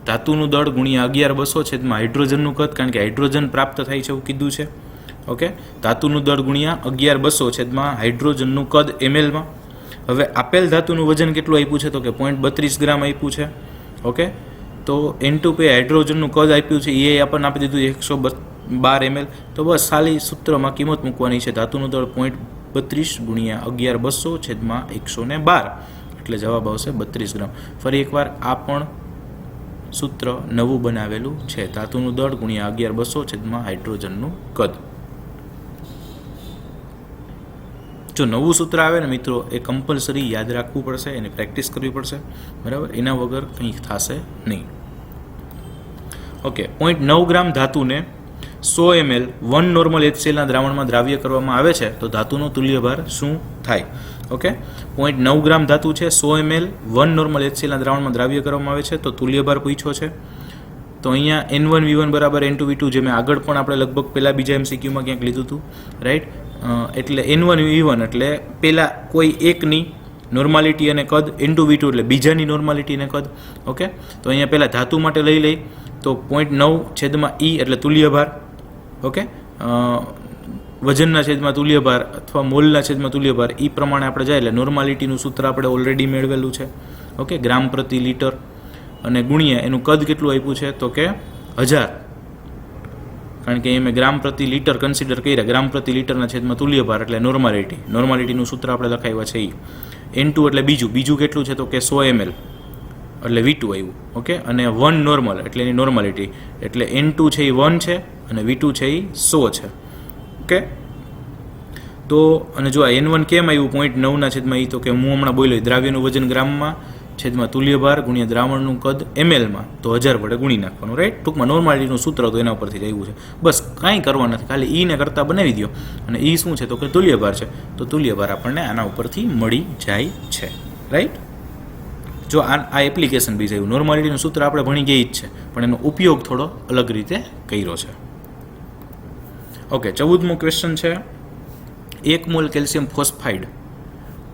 ધાતુનું દળ ગુણ્યા 11200 છેદમાં હાઇડ્રોજનનું કદ, કારણ કે હાઇડ્રોજન પ્રાપ્ત થાય છે એવું કીધું છે. ઓકે, ધાતુનું દળ ગુણ્યા 11200 છેદમાં હાઇડ્રોજનનું કદ ml માં. હવે આપેલ ધાતુનું વજન કેટલું આપ્યું છે? તો કે 0.32 ગ્રામ આપ્યું છે. ઓકે, તો N2PA હાઇડ્રોજનનું કદ આપ્યું છે એ આપણને આપી દીધું 112 ml. તો બસ ખાલી સૂત્રમાં કિંમત મૂકવાની છે. ધાતુનું દળ 0.32 ગુણ્યા 11200 છેદમાં 112 એટલે જવાબ આવશે 32 ગ્રામ. ફરી એકવાર આ પણ સૂત્ર નવું બનાવેલું છે. ધાતુનું દળ ગુણ્યા 11200 છેદમાં હાઇડ્રોજનનું કદ. જો નવું સૂત્ર આવે ને મિત્રો, એ કમ્પલસરી યાદ રાખવું પડશે, એને પ્રેક્ટિસ કરવી પડશે. બરાબર, એના વગર કંઈ થશે નહીં. ઓકે, 0.9 ગ્રામ ધાતુને 100 ml 1 નોર્મલ HClના દ્રાવણમાં દ્રાવ્ય કરવામાં આવે છે, તો ધાતુનો તુલ્યભાર શું થાય? ઓકે, 0.9 ગ્રામ ધાતુ છે, 100 ml 1 નોર્મલ HClના દ્રાવણમાં દ્રાવ્ય કરવામાં આવે છે, તો તુલ્યભાર પૂછ્યો છે. તો અહીંયા N1V1 બરાબર N2V2, જે મેં આગળ પણ આપણે લગભગ પહેલાં બીજા MCQમાં ક્યાંક લીધું હતું. રાઈટ. એટલે N1V1 એટલે પહેલાં કોઈ એકની નોર્માલિટી અને કદ, N2V2 એટલે બીજાની નોર્માલિટી અને કદ. ઓકે, તો અહીંયા પહેલાં ધાતુ માટે લઈ તો 0.9 છેદમાં E એટલે તુલ્યભાર. ઓકે, વજનના છેદમાં તુલ્યભાર અથવા મોલના છેદમાં તુલ્યભાર એ પ્રમાણે આપણે જાય એટલે નોર્માલિટીનું સૂત્ર આપણે ઓલરેડી મેળવેલું છે. ઓકે, ગ્રામ પ્રતિ લીટર અને ગુણ્યા એનું કદ કેટલું આપ્યું છે? તો કે 1000, કારણ કે મેં ગ્રામ પ્રતિ લીટર કન્સિડર કર્યા. ગ્રામ પ્રતિ લીટરના છેદમાં તુલ્યભાર એટલે નોર્માલિટીનું સૂત્ર આપણે લખાવ્યા છે એ. N2 એટલે બીજું કેટલું છે? તો કે 100 ml એટલે V2 આવ્યું. ઓકે, અને 1 નોર્મલ એટલે એની નોર્માલિટી એટલે N2 છે એ 1 છે અને V2 છે એ 100 છે. ઓકે, તો અને જો આ N1 કેમ આવ્યું 0.9 ના છેદમાં એ? તો કે હું હમણાં બોલ્યો દ્રાવ્યનું વજન ગ્રામમાં છેદમાં તુલ્યભાર ગુણ્યા દ્રાવણનું કદ ml તો 1000 વડે ગુણી નાખવાનું, રાઈટ. ટૂંકમાં નોર્માલિટીનું સૂત્ર તો એના ઉપરથી જ આવ્યું છે. બસ કાંઈ કરવા નથી, ખાલી ઈને કરતાં બનાવી દો. અને એ શું છે તો કે તુલ્યભાર છે, તો તુલ્યભાર આપણને આના ઉપરથી મળી જાય છે, રાઈટ. જો આ એપ્લિકેશન બી છે, નોર્માલિટીનું સૂત્ર આપણે ભણી ગઈ જ છે, પણ એનો ઉપયોગ થોડો અલગ રીતે કર્યો છે. ઓકે, 14મો ક્વેશ્ચન છે, 1 મોલ કેલ્શિયમ ફોસ્ફાઇડ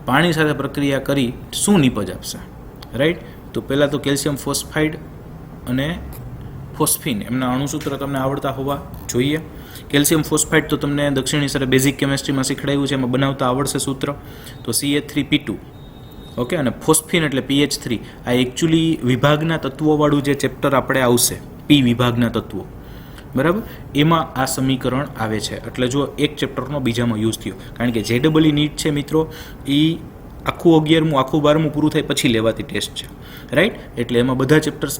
પાણી સાથે પ્રક્રિયા કરી શું નિપજ આપશે, રાઈટ. તો પહેલાં તો કેલ્શિયમ ફોસ્ફાઇડ અને ફોસ્ફિન એમના અણુસૂત્ર તમને આવડતા હોવા જોઈએ. કેલ્શિયમ ફોસ્ફાઇડ તો તમને દક્ષિણી સરે બેઝિક કેમેસ્ટ્રીમાં શીખડાયું છે, એમાં બનાવતા આવડશે સૂત્ર. તો CH3P2, ઓકે. અને ફોસ્ફિન એટલે PH3. આ એકચ્યુઅલી વિભાગના તત્વોવાળું જે ચેપ્ટર આપણે આવશે, P વિભાગના તત્વો, બરાબર, એમાં આ સમીકરણ આવે છે. એટલે જો એક ચેપ્ટરનો બીજામાં યુઝ થયો, કારણ કે JEE નીટ છે મિત્રો, એ આખું 11મું આખું 12મું પૂરું થાય પછી લેવાતી ટેસ્ટ છે, રાઈટ. એટલે એમાં બધા ચેપ્ટર્સ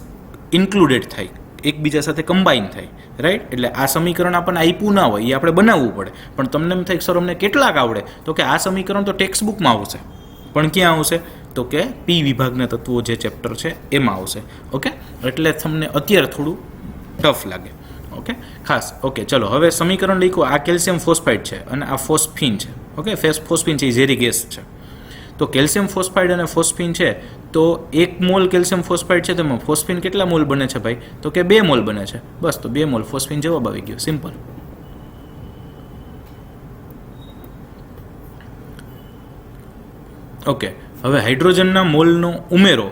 ઇન્ક્લુડેડ થાય, એકબીજા સાથે કમ્બાઈન થાય, રાઈટ. એટલે આ સમીકરણ આપણને આપ્યું ના હોય, એ આપણે બનાવવું પડે. પણ તમને એમ થાય સર અમને કેટલાક આવડે, તો કે આ સમીકરણ તો ટેક્સ્ટ બુકમાં આવશે, પણ ક્યાં આવશે તો કે P વિભાગના તત્વો જે ચેપ્ટર છે એમાં આવશે, ઓકે. એટલે તમને અત્યારે થોડું ટફ લાગે, ઓકે, ખાસ. ઓકે, ચલો હવે સમીકરણ લખો. આ કેલ્શિયમ ફોસ્ફાઇડ છે અને આ ફોસ્ફિન છે, ઓકે. ફોસ્ફિન છે એ ઝેરી ગેસ છે. તો કેલ્શિયમ ફોસ્ફાઇડ અને ફોસ્ફિન છે, તો 1 મોલ કેલ્શિયમ ફોસ્ફાઇડ છે, તેમાં ફોસ્ફિન કેટલા મોલ બને છે ભાઈ, તો કે 2 મોલ બને છે. બસ, તો 2 મોલ ફોસ્ફિન જવાબ આવી ગયો, સિમ્પલ. ઓકે, હવે હાઇડ્રોજનના મોલનો ઉમેરો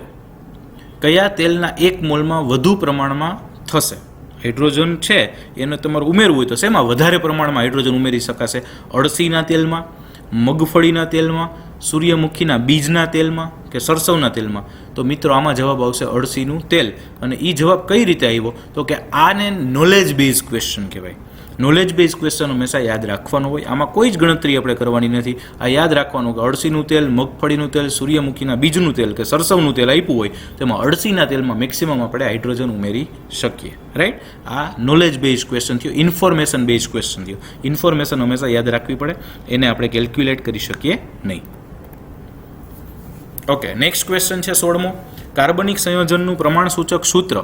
કયા તેલના 1 મોલમાં વધુ પ્રમાણમાં થશે. હાઇડ્રોજન છે એને તમારે ઉમેરવું હોય તો શેમાં વધારે પ્રમાણમાં હાઇડ્રોજન ઉમેરી શકાશે? અળસીના તેલમાં, મગફળીના તેલમાં, સૂર્યમુખીના બીજના તેલમાં કે સરસવના તેલમાં? તો મિત્રો આમાં જવાબ આવશે અળસીનું તેલ. અને એ જવાબ કઈ રીતે આવ્યો તો કે આને નોલેજ બેઝ ક્વેશ્ચન કહેવાય. નોલેજ બેઝ ક્વેશ્ચન હંમેશા યાદ રાખવાનું હોય, આમાં કોઈ જ ગણતરી આપણે કરવાની નથી. આ યાદ રાખવાનું કે અળસીનું તેલ, મગફળીનું તેલ, સૂર્યમુખીના બીજનું તેલ કે સરસવનું તેલ આપ્યું હોય તેમાં અળસીના તેલમાં મેક્સિમમ આપણે હાઇડ્રોજન ઉમેરી શકીએ, રાઈટ. આ નોલેજ બેઝ ક્વેશ્ચન થયો, ઇન્ફોર્મેશન બેઝ ક્વેશ્ચન થયો. ઇન્ફોર્મેશન હંમેશા યાદ રાખવી પડે, એને આપણે કેલ્ક્યુલેટ કરી શકીએ નહીં. ઓકે, નેક્સ્ટ ક્વેશ્ચન છે 16મો. કાર્બનિક સંયોજનનું પ્રમાણસૂચક સૂત્ર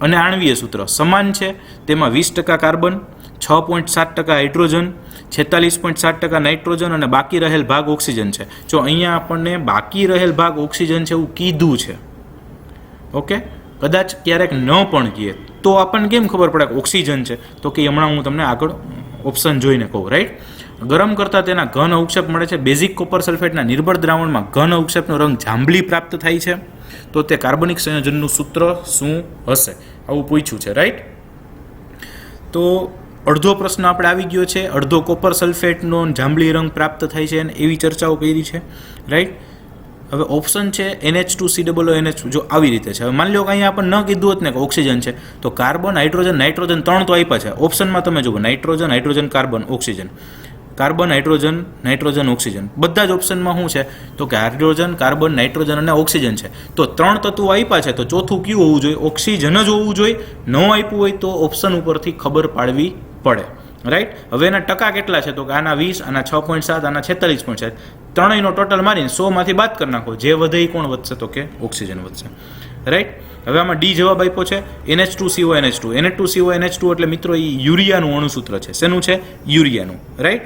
અને આણ્વીય સૂત્ર સમાન છે. તેમાં 20% કાર્બન, 6.7% હાઇડ્રોજન, 46.7% નાઇટ્રોજન અને બાકી રહેલ ભાગ ઓક્સિજન છે. જો અહીંયા આપણને બાકી રહેલ ભાગ ઓક્સિજન છે એવું કીધું છે, ઓકે. કદાચ ક્યારેક ન પણ કહીએ તો આપણને કેમ ખબર પડે કે ઓક્સિજન છે, તો કે હમણાં હું તમને આગળ ઓપ્શન જોઈને કહું, રાઈટ. ગરમ કરતાં તેના ઘન અવક્ષેપ મળે છે. બેઝિક કોપર સલ્ફેટના નિર્બળ દ્રાવણમાં ઘન અવક્ષેપનો રંગ જાંબલી પ્રાપ્ત થાય છે. તો તે કાર્બનિક સંયોજનનું સૂત્ર શું હશે, આવું પૂછ્યું છે, રાઈટ. તો અડધો પ્રશ્ન આપણે આવી ગયો છે, અડધો કોપર સલ્ફેટનો જાંબલી રંગ પ્રાપ્ત થાય છે અને એવી ચર્ચાઓ કરી છે, રાઈટ. હવે ઓપ્શન છે NH2COONH2. જો આવી રીતે છે, હવે માની લો કે અહીંયા આપણને ન કીધું હોત ને કે ઓક્સિજન છે, તો કાર્બન, હાઇડ્રોજન, નાઇટ્રોજન 3 તો આપ્યા છે. ઓપ્શનમાં તમે જુઓ nitrogen, hydrogen, carbon, oxygen, carbon, hydrogen, nitrogen, oxygen. બધા જ ઓપ્શનમાં શું છે તો કે હાઇડ્રોજન, કાર્બન, નાઇટ્રોજન અને ઓક્સિજન છે. તો 3 તત્વો આપ્યા છે, તો ચોથું કયું હોવું જોઈએ? ઓક્સિજન જ હોવું જોઈએ. ન આપ્યું હોય તો ઓપ્શન ઉપરથી ખબર પાડવી પડે, રાઈટ. હવે એના ટકા કેટલા છે તો કે આના 20, આના 6.7, આના 46.7. ત્રણેયનો ટોટલ મારીને 100માંથી બાદ કરી નાખો. જે વધે એ કોણ વધશે તો કે ઓક્સિજન વધશે, રાઈટ. હવે આમાં ડી જવાબ આપ્યો છે NH2CONH2. NH2CONH2 એટલે મિત્રો એ યુરિયાનું અણુસૂત્ર છે. શેનું છે? યુરિયાનું, રાઈટ.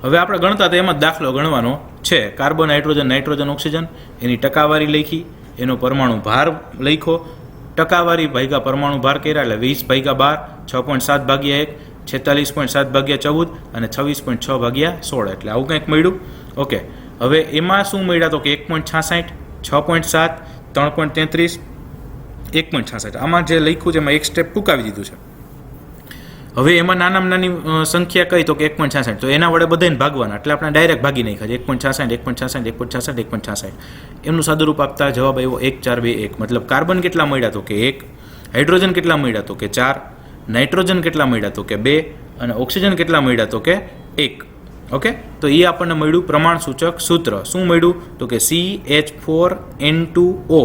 હવે આપણે ગણતા તો એમાં દાખલો ગણવાનો છે. કાર્બન, હાઇડ્રોજન, નાઇટ્રોજન, ઓક્સિજન, એની ટકાવારી લખી, એનો પરમાણુ ભાર લખ્યો, ટકાવારી ભાગ્યા પરમાણુ ભાર કર્યા એટલે 20/12, 6.7 ભાગ્યા 1, 46.7 ભાગ્યા 14 અને 26.6 ભાગ્યા 16. એટલે આવું કંઈક મળ્યું, ઓકે. હવે એમાં શું મળ્યા તો કે 1.66, 6.7, 3.33, 1.66. આમાં જે લખ્યું છે એમાં એક સ્ટેપ ટૂંકાવી દીધું છે. હવે એમાં નાનામાં નાની સંખ્યા કઈ તો કે 1.66. તો એના વડે બધાને ભાગવાના, એટલે આપણે ડાયરેક્ટ ભાગી નાખ્યા છે. 1.66, 1.66, 1.66, 1.66. એમનું સાદુરૂપ આપતા જવાબ આવ્યો 1, 4, 2, 1. મતલબ કાર્બન કેટલા મળ્યા તો કે 1, હાઇડ્રોજન કેટલા મળ્યા તો કે 4, નાઇટ્રોજન કેટલા મળ્યા તો કે 2 અને ઓક્સિજન કેટલા મળ્યા તો કે 1, ઓકે. તો એ આપણને મળ્યું પ્રમાણસૂચક સૂત્ર. શું મળ્યું તો કે CH4N2O.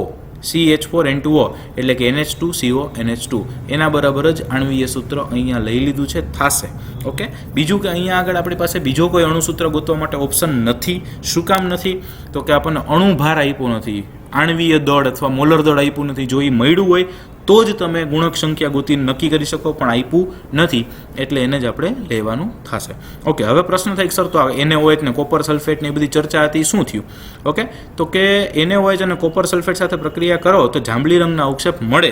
CH4N2O એટલે કે NH2CO NH2 એના બરાબર જ આણ્વીય સૂત્ર અહીંયા લઈ લીધું છે થશે. ઓકે, બીજું કે અહીંયા આગળ આપણી પાસે બીજો કોઈ અણુસૂત્ર ગોતવા માટે ઓપ્શન નથી. શું કામ નથી? તો કે આપણને અણુભાર આપ્યો નથી, આણ્વીય દળ અથવા મોલર દળ આપ્યું નથી. જો એ મળ્યું હોય તો જ તમે ગુણક સંખ્યા ગોતીને નક્કી કરી શકો, પણ આપ્યું નથી એટલે એને જ આપણે લેવાનું થશે. ઓકે, હવે પ્રશ્ન થાય સર તો NaOH ને કોપર સલ્ફેટ ને એ બધી ચર્ચા હતી, શું થયું? ઓકે, તો કે NaOH અને કોપર સલ્ફેટ સાથે પ્રક્રિયા કરો તો જાંબલી રંગના અવક્ષેપ મળે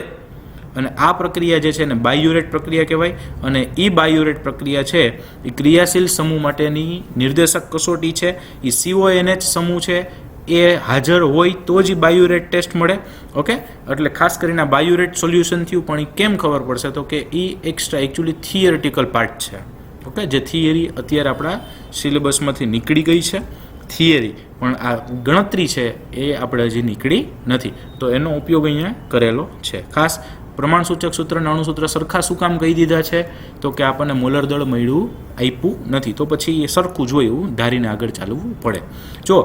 અને આ પ્રક્રિયા જે છે એને બાયુરેટ પ્રક્રિયા કહેવાય. અને એ બાયુરેટ પ્રક્રિયા છે એ ક્રિયાશીલ સમૂહ માટેની નિર્દેશક કસોટી છે. એ CONH સમૂહ છે એ હાજર હોય તો જ બાયુરેટ ટેસ્ટ મળે. ઓકે, એટલે ખાસ કરીને બાયુરેટ સોલ્યુશન થયું, પણ એ કેમ ખબર પડશે? તો કે એ એકચ્યુઅલી થિયરિટિકલ પાર્ટ છે. ઓકે, જે થિયરી અત્યારે આપણા સિલેબસમાંથી નીકળી ગઈ છે થિયરી, પણ આ ગણતરી છે એ આપણે હજી નીકળી નથી, તો એનો ઉપયોગ અહીંયા કરેલો છે. ખાસ પ્રમાણસૂચક સૂત્ર અને અણુસૂત્ર સરખા શું કામ કહી દીધા છે? તો કે આપણને મોલર દળ મળ્યું આપ્યું નથી, તો પછી એ સરખું જોયું ધારીને આગળ ચાલવું પડે. જો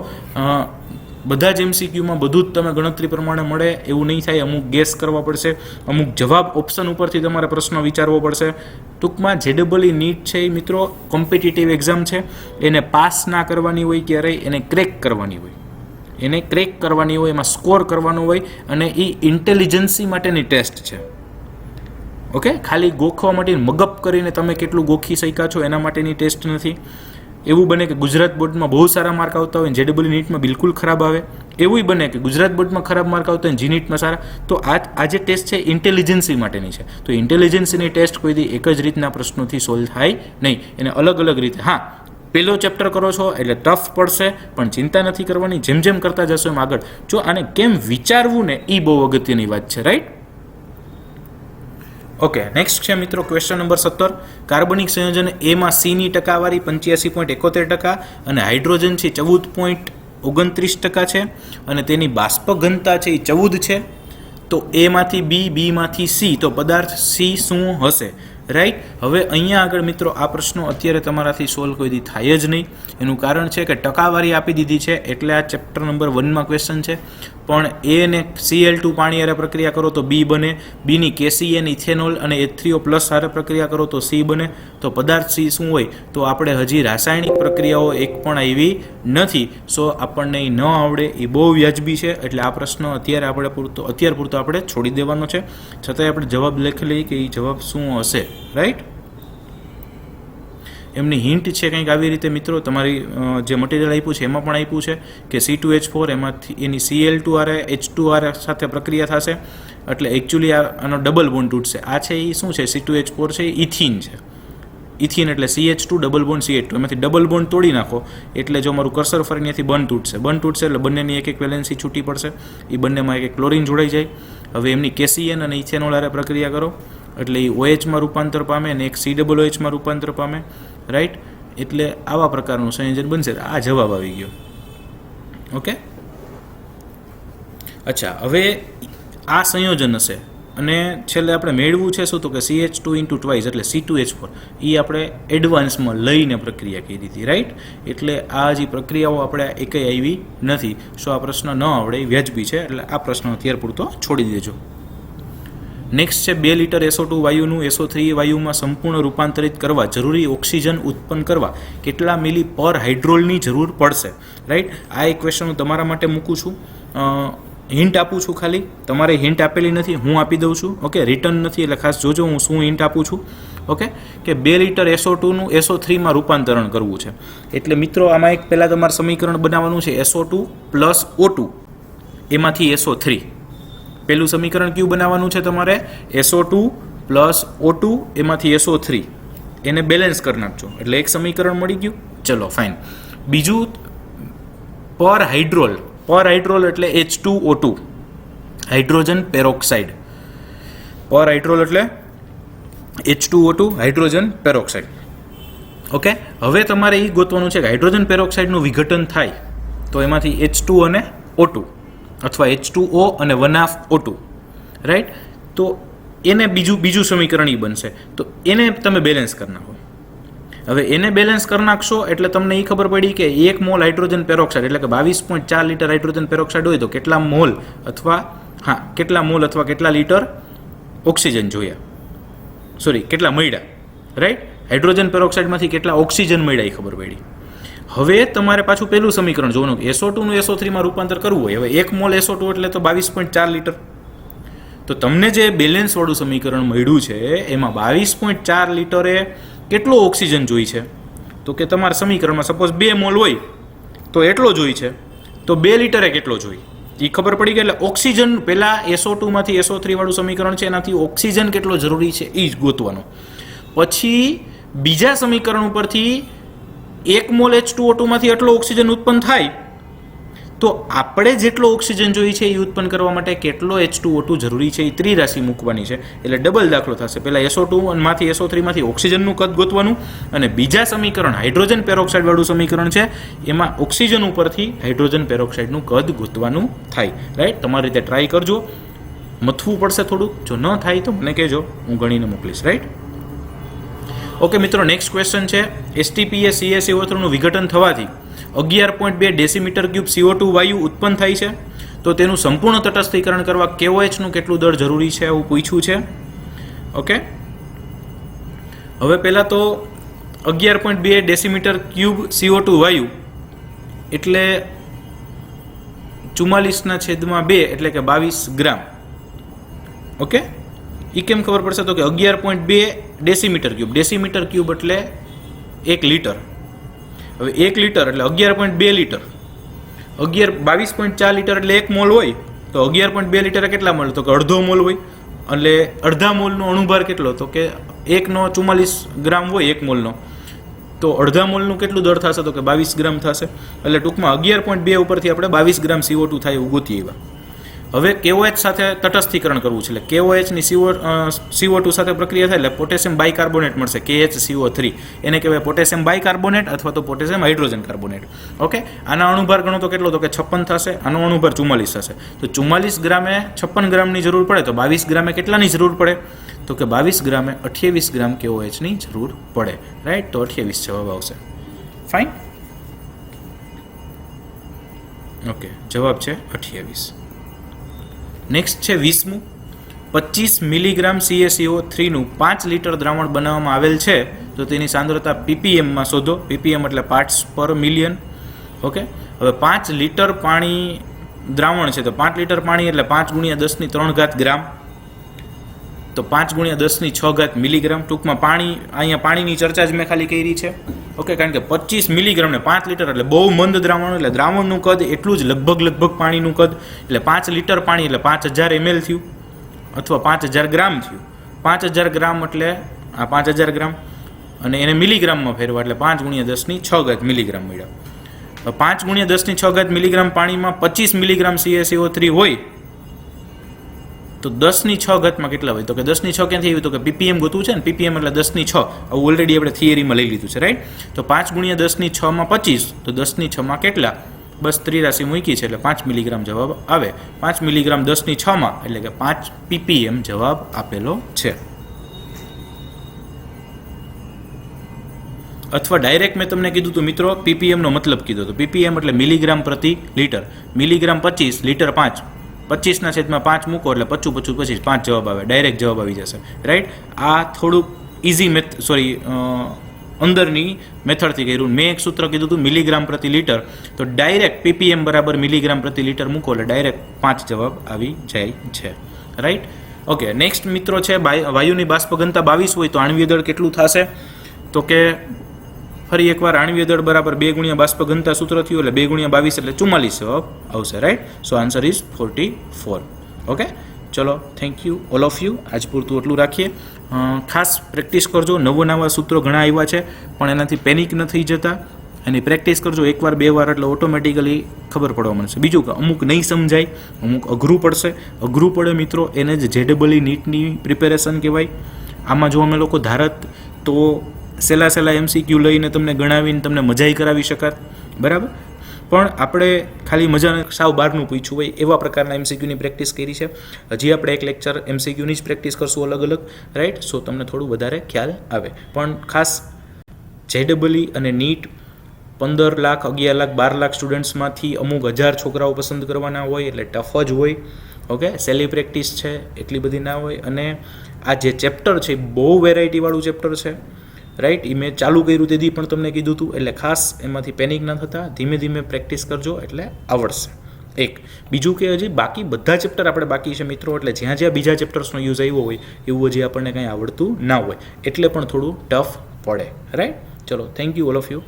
બધા જ MCQમાં બધું જ તમે ગણતરી પ્રમાણે મળે એવું નહીં થાય. અમુક ગેસ કરવા પડશે, અમુક જવાબ ઓપ્શન ઉપરથી તમારે પ્રશ્ન વિચારવો પડશે. ટૂંકમાં JEE નીટ છે એ મિત્રો કોમ્પિટિટિવ એક્ઝામ છે. એને પાસ ના કરવાની હોય ક્યારેય, એને ક્રેક કરવાની હોય. એને ક્રેક કરવાની હોય, એમાં સ્કોર કરવાનો હોય, અને એ ઇન્ટેલિજન્સી માટેની ટેસ્ટ છે. ઓકે, ખાલી ગોખવા માટે મગપ કરીને તમે કેટલું ગોખી શક્યા છો એના માટેની ટેસ્ટ નથી. એવું બને કે ગુજરાત બોર્ડમાં બહુ સારા માર્ક આવતા હોય, JEE નીટમાં બિલકુલ ખરાબ આવે. એવું બને કે ગુજરાત બોર્ડમાં ખરાબ માર્ક આવતા હોય, નીટમાં સારા. તો આ જે ટેસ્ટ છે ઇન્ટેલિજન્સી માટેની છે. તો ઇન્ટેલિજન્સીની ટેસ્ટ કોઈ દી એક જ રીતના પ્રશ્નોથી સોલ્વ થાય નહીં, એને અલગ અલગ રીતે. હા, પહેલો ચેપ્ટર કરો છો એટલે ટફ પડશે, પણ ચિંતા નથી કરવાની. જેમ જેમ કરતા જશો એમ આગળ. જો આને કેમ વિચારવું ને એ બહુ અગત્યની વાત છે, રાઈટ? ઓકે, નેક્સ્ટ છે મિત્રો ક્વેશ્ચન નંબર 17. કાર્બનિક સંયોજન એમાં C ની ટકાવારી 85.71% અને હાઇડ્રોજન છે 14.29% છે અને તેની બાષ્પ ઘનતા છે એ 14 છે. તો એમાંથી B માંથી C, તો પદાર્થ C શું હશે? રાઈટ. હવે અહીંયા આગળ મિત્રો આ પ્રશ્નો અત્યારે તમારાથી સોલ્વ કોઈ દી થાય જ નહીં. એનું કારણ છે કે ટકાવારી આપી દીધી છે એટલે આ ચેપ્ટર નંબર 1માં ક્વેશ્ચન છે. પણ A ને Cl2 પાણી હારે પ્રક્રિયા કરો તો B બને, Bની KCN ઇથેનોલ અને H3O+ હારે પ્રક્રિયા કરો તો C બને. તો પદાર્થ C શું હોય? તો આપણે હજી રાસાયણિક પ્રક્રિયાઓ એક પણ આવી નથી, સો આપણને એ ન આવડે એ બહુ વ્યાજબી છે. એટલે આ પ્રશ્ન અત્યારે પૂરતો આપણે છોડી દેવાનો છે. છતાંય આપણે જવાબ લખી લઈએ કે એ જવાબ શું હશે, રાઈટ? એમની હિન્ટ છે કંઈક આવી રીતે મિત્રો, તમારી જે મટીરિયલ આપ્યું છે એમાં પણ આપ્યું છે કે C2H4 એમાંથી એની Cl2 હારે H2 હારે સાથે પ્રક્રિયા થશે એટલે એકચ્યુઅલી આનો ડબલ બોન્ડ તૂટશે. આ છે એ શું છે? C2H4 છે એ ઇથિન છે. ઇથિન એટલે CH2 ડબલ બોન્ડ CH2, એમાંથી ડબલ બોન્ડ તોડી નાખો એટલે જો મારું કર્સર ફરી ત્યાંથી બંધ તૂટશે એટલે બંનેની એક વેલેન્સી છૂટી પડશે. એ બંનેમાં એક ક્લોરીન જોડાઈ જાય. હવે એમની KCN અને ઇથેનોલ હારે પ્રક્રિયા કરો એટલે એ OHમાં રૂપાંતર પામે અને એક COOHમાં રૂપાંતર પામે, રાઈટ? એટલે આવા પ્રકારનું સંયોજન બનશે. આ જવાબ આવી ગયો. ઓકે, અચ્છા, હવે આ સંયોજન હશે અને છેલ્લે આપણે મેળવું છે શું? તો કે CH2 × ટ્વાઇસ એટલે C2H4. એ આપણે એડવાન્સમાં લઈને પ્રક્રિયા કરી દીધી, રાઈટ? એટલે આ જે પ્રક્રિયાઓ આપણે એકય આવી નથી. સો આ પ્રશ્ન ન આવડે એ વ્યાજબી છે, એટલે આ પ્રશ્ન અત્યાર પૂરતો છોડી દેજો. નેક્સ્ટ છે 2 લિટર SO2 વાયુનું SO3 વાયુમાં સંપૂર્ણ રૂપાંતરિત કરવા જરૂરી ઓક્સિજન ઉત્પન્ન કરવા કેટલા મિલી પર હાઇડ્રોલની જરૂર પડશે, રાઈટ? આ એક ક્વેશ્ચન હું તમારા માટે મૂકું છું. હિન્ટ આપું છું, ખાલી તમારે હિન્ટ આપેલી નથી, હું આપી દઉં છું. ઓકે, રિટર્ન નથી એટલે ખાસ જોજો હું શું હિન્ટ આપું છું. ઓકે, કે 2 લિટર SO2નું SO3માં રૂપાંતરણ કરવું છે. એટલે મિત્રો આમાં એક પહેલાં તમારે સમીકરણ બનાવવાનું છે SO2 + O2 એમાંથી SO3. પહેલું સમીકરણ કયું બનાવવાનું છે તમારે? SO2 + O2 એમાંથી SO3. એને બેલેન્સ કરી નાખજો એટલે એક સમીકરણ મળી ગયું. ચલો ફાઇન. બીજું પર હાઇડ્રોલ એટલે H2O2, હાઇડ્રોજન પેરોક્સાઇડ. પર હાઇડ્રોલ એટલે H2O2, હાઇડ્રોજન પેરોક્સાઇડ. ઓકે, હવે તમારે એ ગોતવાનું છે કે હાઇડ્રોજન પેરોક્સાઇડનું વિઘટન થાય તો એમાંથી H2 અને O2 અથવા H2O અને 1/2 O2, રાઈટ? તો એને બીજું સમીકરણ એ બનશે. તો એને તમે બેલેન્સ કરી નાખો. હવે એને બેલેન્સ કરી નાખશો એટલે તમને એ ખબર પડી કે 1 મોલ હાઇડ્રોજન પેરોક્સાઇડ એટલે કે 22.4 લિટર હાઇડ્રોજન પેરોક્સાઇડ હોય તો કેટલા મોલ અથવા હા, કેટલા મોલ અથવા કેટલા લીટર ઓક્સિજન જોયા, સોરી કેટલા મળ્યા, રાઈટ. હાઇડ્રોજન પેરોક્સાઇડમાંથી કેટલા ઓક્સિજન મળ્યા એ ખબર પડી. હવે તમારે પાછું પહેલું સમીકરણ જોવાનું, SO2 નું SO3 માં રૂપાંતર કરવું હોય. હવે 1 મોલ SO2 એટલે તો 22.4 લીટર. તો તમને જે બેલેન્સ વાળું સમીકરણ મળ્યું છે એમાં 22.4 લીટરે કેટલો ઓક્સિજન જોઈ છે, તો કે તમારા સમીકરણમાં સપોઝ 2 મોલ હોય તો એટલો જોઈ છે, તો 2 લીટરે કેટલો જોઈ એ ખબર પડી ગઈ. એટલે ઓક્સિજન પહેલાં SO2 માંથી SO3 વાળું સમીકરણ છે એનાથી ઓક્સિજન કેટલો જરૂરી છે એ જ ગોતવાનો. પછી બીજા સમીકરણ ઉપરથી 1 મોલ H2O2 માંથી એટલો ઓક્સિજન ઉત્પન્ન થાય, તો આપણે જેટલો ઓક્સિજન જોઈએ છે એ ઉત્પન્ન કરવા માટે કેટલો H2O2 જરૂરી છે એ ત્રિરાશિ મૂકવાની છે. એટલે ડબલ દાખલો થશે. પહેલાં SO2 માંથી SO3 માંથી ઓક્સિજનનું કદ ગોતવાનું, અને બીજા સમીકરણ હાઇડ્રોજન પેરોક્સાઇડ વાળું સમીકરણ છે એમાં ઓક્સિજન ઉપરથી હાઇડ્રોજન પેરોક્સાઇડનું કદ ગોતવાનું થાય, રાઈટ. તમારી રીતે ટ્રાય કરજો, મથવું પડશે થોડુંક, જો ન થાય તો મને કહેજો, હું ગણીને મોકલીશ, રાઈટ. ઓકે મિત્રો, નેક્સ્ટ ક્વેશ્ચન છે STPA CaCO3 નું વિઘટન થવાથી 11.2 ડેસીમીટર ક્યુબ CO2 વાયુ ઉત્પન્ન થાય છે, તો તેનું સંપૂર્ણ તટસ્થીકરણ કરવા KOH નું કેટલું દળ જરૂરી છે એવું પૂછ્યું છે. ઓકે, હવે પહેલાં તો 11.2 ડેસીમીટર ક્યુબ CO2 વાયુ એટલે 44/2 એટલે કે 22 ગ્રામ. ઓકે, એ કેમ ખબર પડશે, તો કે 11.2 ડેસીમીટર ક્યુબ એટલે 1 લીટર. હવે 1 લીટર એટલે 11.2 લીટર, 22.4 લીટર એટલે 1 મોલ હોય, તો 11.2 લીટરે કેટલા મોલ, તો કે અડધો મોલ હોય. એટલે અડધા મોલનો અણુભાર કેટલો, તો કે 1 નો 44 ગ્રામ હોય 1 મોલનો, તો અડધા મોલનું કેટલું દળ થશે, તો કે 22 ગ્રામ થશે. એટલે ટૂંકમાં 11.2 ઉપરથી આપણે 22 ગ્રામ CO2 થાય એવું ગોતીએ એવા. હવે KOH સાથે તટસ્થીકરણ કરવું છે, એટલે KOH ની CO2 સાથે પ્રક્રિયા થાય એટલે પોટેશિયમ બાયકાર્બોનેટ મળશે, KHCO3. એને કહેવાય પોટેશિયમ બાયકાર્બોનેટ અથવા તો પોટેશિયમ હાઇડ્રોજન કાર્બોનેટ. ઓકે, આના અણુભાર ગણો તો કેટલો, તો કે 56 થશે. આનો અણુભાર 44 થશે. તો 44 ગ્રામે 56 ગ્રામની જરૂર પડે, તો 22 ગ્રામે કેટલાની જરૂર પડે, તો કે 22 ગ્રામે 28 ગ્રામ KOH ની જરૂર પડે, રાઈટ. તો 28 જવાબ આવશે. ફાઇન. ઓકે, જવાબ છે 28. નેક્સ્ટ છે 20મું. 25 મિલીગ્રામ CaCO3 નું 5 લીટર દ્રાવણ બનાવવામાં આવેલ છે, તો તેની સાંદ્રતા ppm માં શોધો. ppm એટલે પાર્ટ્સ પર મિલિયન. ઓકે, હવે 5 લીટર પાણી દ્રાવણ છે, તો 5 લીટર પાણી એટલે 5 × 10³ ગ્રામ, તો 5 × 10⁶ મિલીગ્રામ. ટૂંકમાં પાણી, અહીંયા પાણીની ચર્ચા જ મેં ખાલી કરી છે. ઓકે, કારણ કે 25 મિલીગ્રામ ને 5 લીટર એટલે બહુ મંદ દ્રાવણ, એટલે દ્રાવણનું કદ એટલું જ લગભગ પાણીનું કદ. એટલે 5 લીટર પાણી એટલે 5000 ml થયું, અથવા 5000 ગ્રામ થયું. 5000 ગ્રામ એટલે આ 5000 ગ્રામ, અને એને મિલીગ્રામમાં ફેરવા એટલે 5 × 10⁶ મિલીગ્રામ મળ્યા. 5 × 10⁶ મિલીગ્રામ પાણીમાં 25 મિલીગ્રામ CaCO3 હોય, તો 10⁶ માં કેટલા હોય, તો કે 10⁶ ક્યાંથી આવ્યું, તો કે ppm ગોતવું છે ને. ppm એટલે 10⁶. આવું ઓલરેડી આપણે થિયરીમાં લઈ લીધું છે, રાઈટ. તો 5 × 10⁶ માં 25, તો 10⁶ માં કેટલા, બસ ત્રિરાશિ મૂકી છે એટલે 5 મિલીગ્રામ જવાબ આવે. 5 મિલીગ્રામ 10⁶ માં એટલે કે 5 ppm જવાબ આપેલો છે. અથવા ડાયરેક્ટ મેં તમને કીધું તો મિત્રો ppm નો મતલબ કીધો તો ppm એટલે મિલીગ્રામ પ્રતિ લીટર. મિલીગ્રામ 25, લીટર 5, 25/5 મૂકો એટલે 25 5 જવાબ આવે, ડાયરેક્ટ જવાબ આવી જશે, રાઈટ. આ થોડુંક ઇઝી અંદરની મેથડથી કર્યું. મેં એક સૂત્ર કીધું હતું મિલીગ્રામ પ્રતિ લીટર, તો ડાયરેક્ટ ppm બરાબર મિલીગ્રામ પ્રતિ લીટર મૂકો એટલે ડાયરેક્ટ 5 જવાબ આવી જાય છે, રાઈટ. ઓકે, નેક્સ્ટ મિત્રો છે વાયુની બાષ્પ ઘનતા 22 હોય તો આણ્વીય દળ કેટલું થશે, તો કે ફરી એકવાર આણ્વીય દળ બરાબર 2 × બાષ્પ ઘનતા સૂત્ર થયું એટલે 2 × 22 એટલે 44 જવાબ આવશે, right. So answer is 44. Okay, ચલો, thank you all of you. આજ પૂરતું એટલું રાખીએ. ખાસ પ્રેક્ટિસ કરજો. નવા સૂત્રો ઘણા આવ્યા છે, પણ એનાથી પેનિક ન થઈ જતા. એની પ્રેક્ટિસ કરજો 1 વાર 2 વાર એટલે ઓટોમેટિકલી ખબર પડવા મળશે. બીજું કે અમુક નહીં સમજાય, અમુક અઘરું પડશે. અઘરું પડે મિત્રો એને જ JEE નીટની પ્રિપેરેશન કહેવાય. આમાં જો અમે લોકો ધારત તો સહેલા MCQ લઈને તમને ગણાવીને તમને મજાઈ કરાવી શકાત, બરાબર. પણ આપણે ખાલી મજા સાવ બહારનું પૂછ્યું હોય એવા પ્રકારના MCQની પ્રેક્ટિસ કરી છે. હજી આપણે એક લેક્ચર MCQની જ પ્રેક્ટિસ કરશું અલગ અલગ, રાઈટ. સો તમને થોડું વધારે ખ્યાલ આવે. પણ ખાસ JEE અને નીટ 15 લાખ, 11 લાખ, 12 લાખ સ્ટુડન્ટ્સમાંથી અમુક 1000 છોકરાઓ પસંદ કરવાના હોય એટલે ટફ જ હોય. ઓકે, સહેલી પ્રેક્ટિસ છે, એટલી બધી ના હોય. અને આ જે ચેપ્ટર છે એ બહુ વેરાયટીવાળું ચેપ્ટર છે, રાઈટ. એ મેં ચાલુ કર્યું તેથી પણ તમને કીધું હતું, એટલે ખાસ એમાંથી પેનિક ના થતા, ધીમે ધીમે પ્રેક્ટિસ કરજો એટલે આવડશે. એક બીજું કે હજી બાકી બધા ચેપ્ટર આપણે બાકી છે મિત્રો, એટલે જ્યાં જ્યાં બીજા ચેપ્ટર્સનો યુઝ આવ્યો હોય એવું હજી આપણને કંઈ આવડતું ના હોય, એટલે પણ થોડું ટફ પડે, રાઈટ. ચલો, thank you all of you.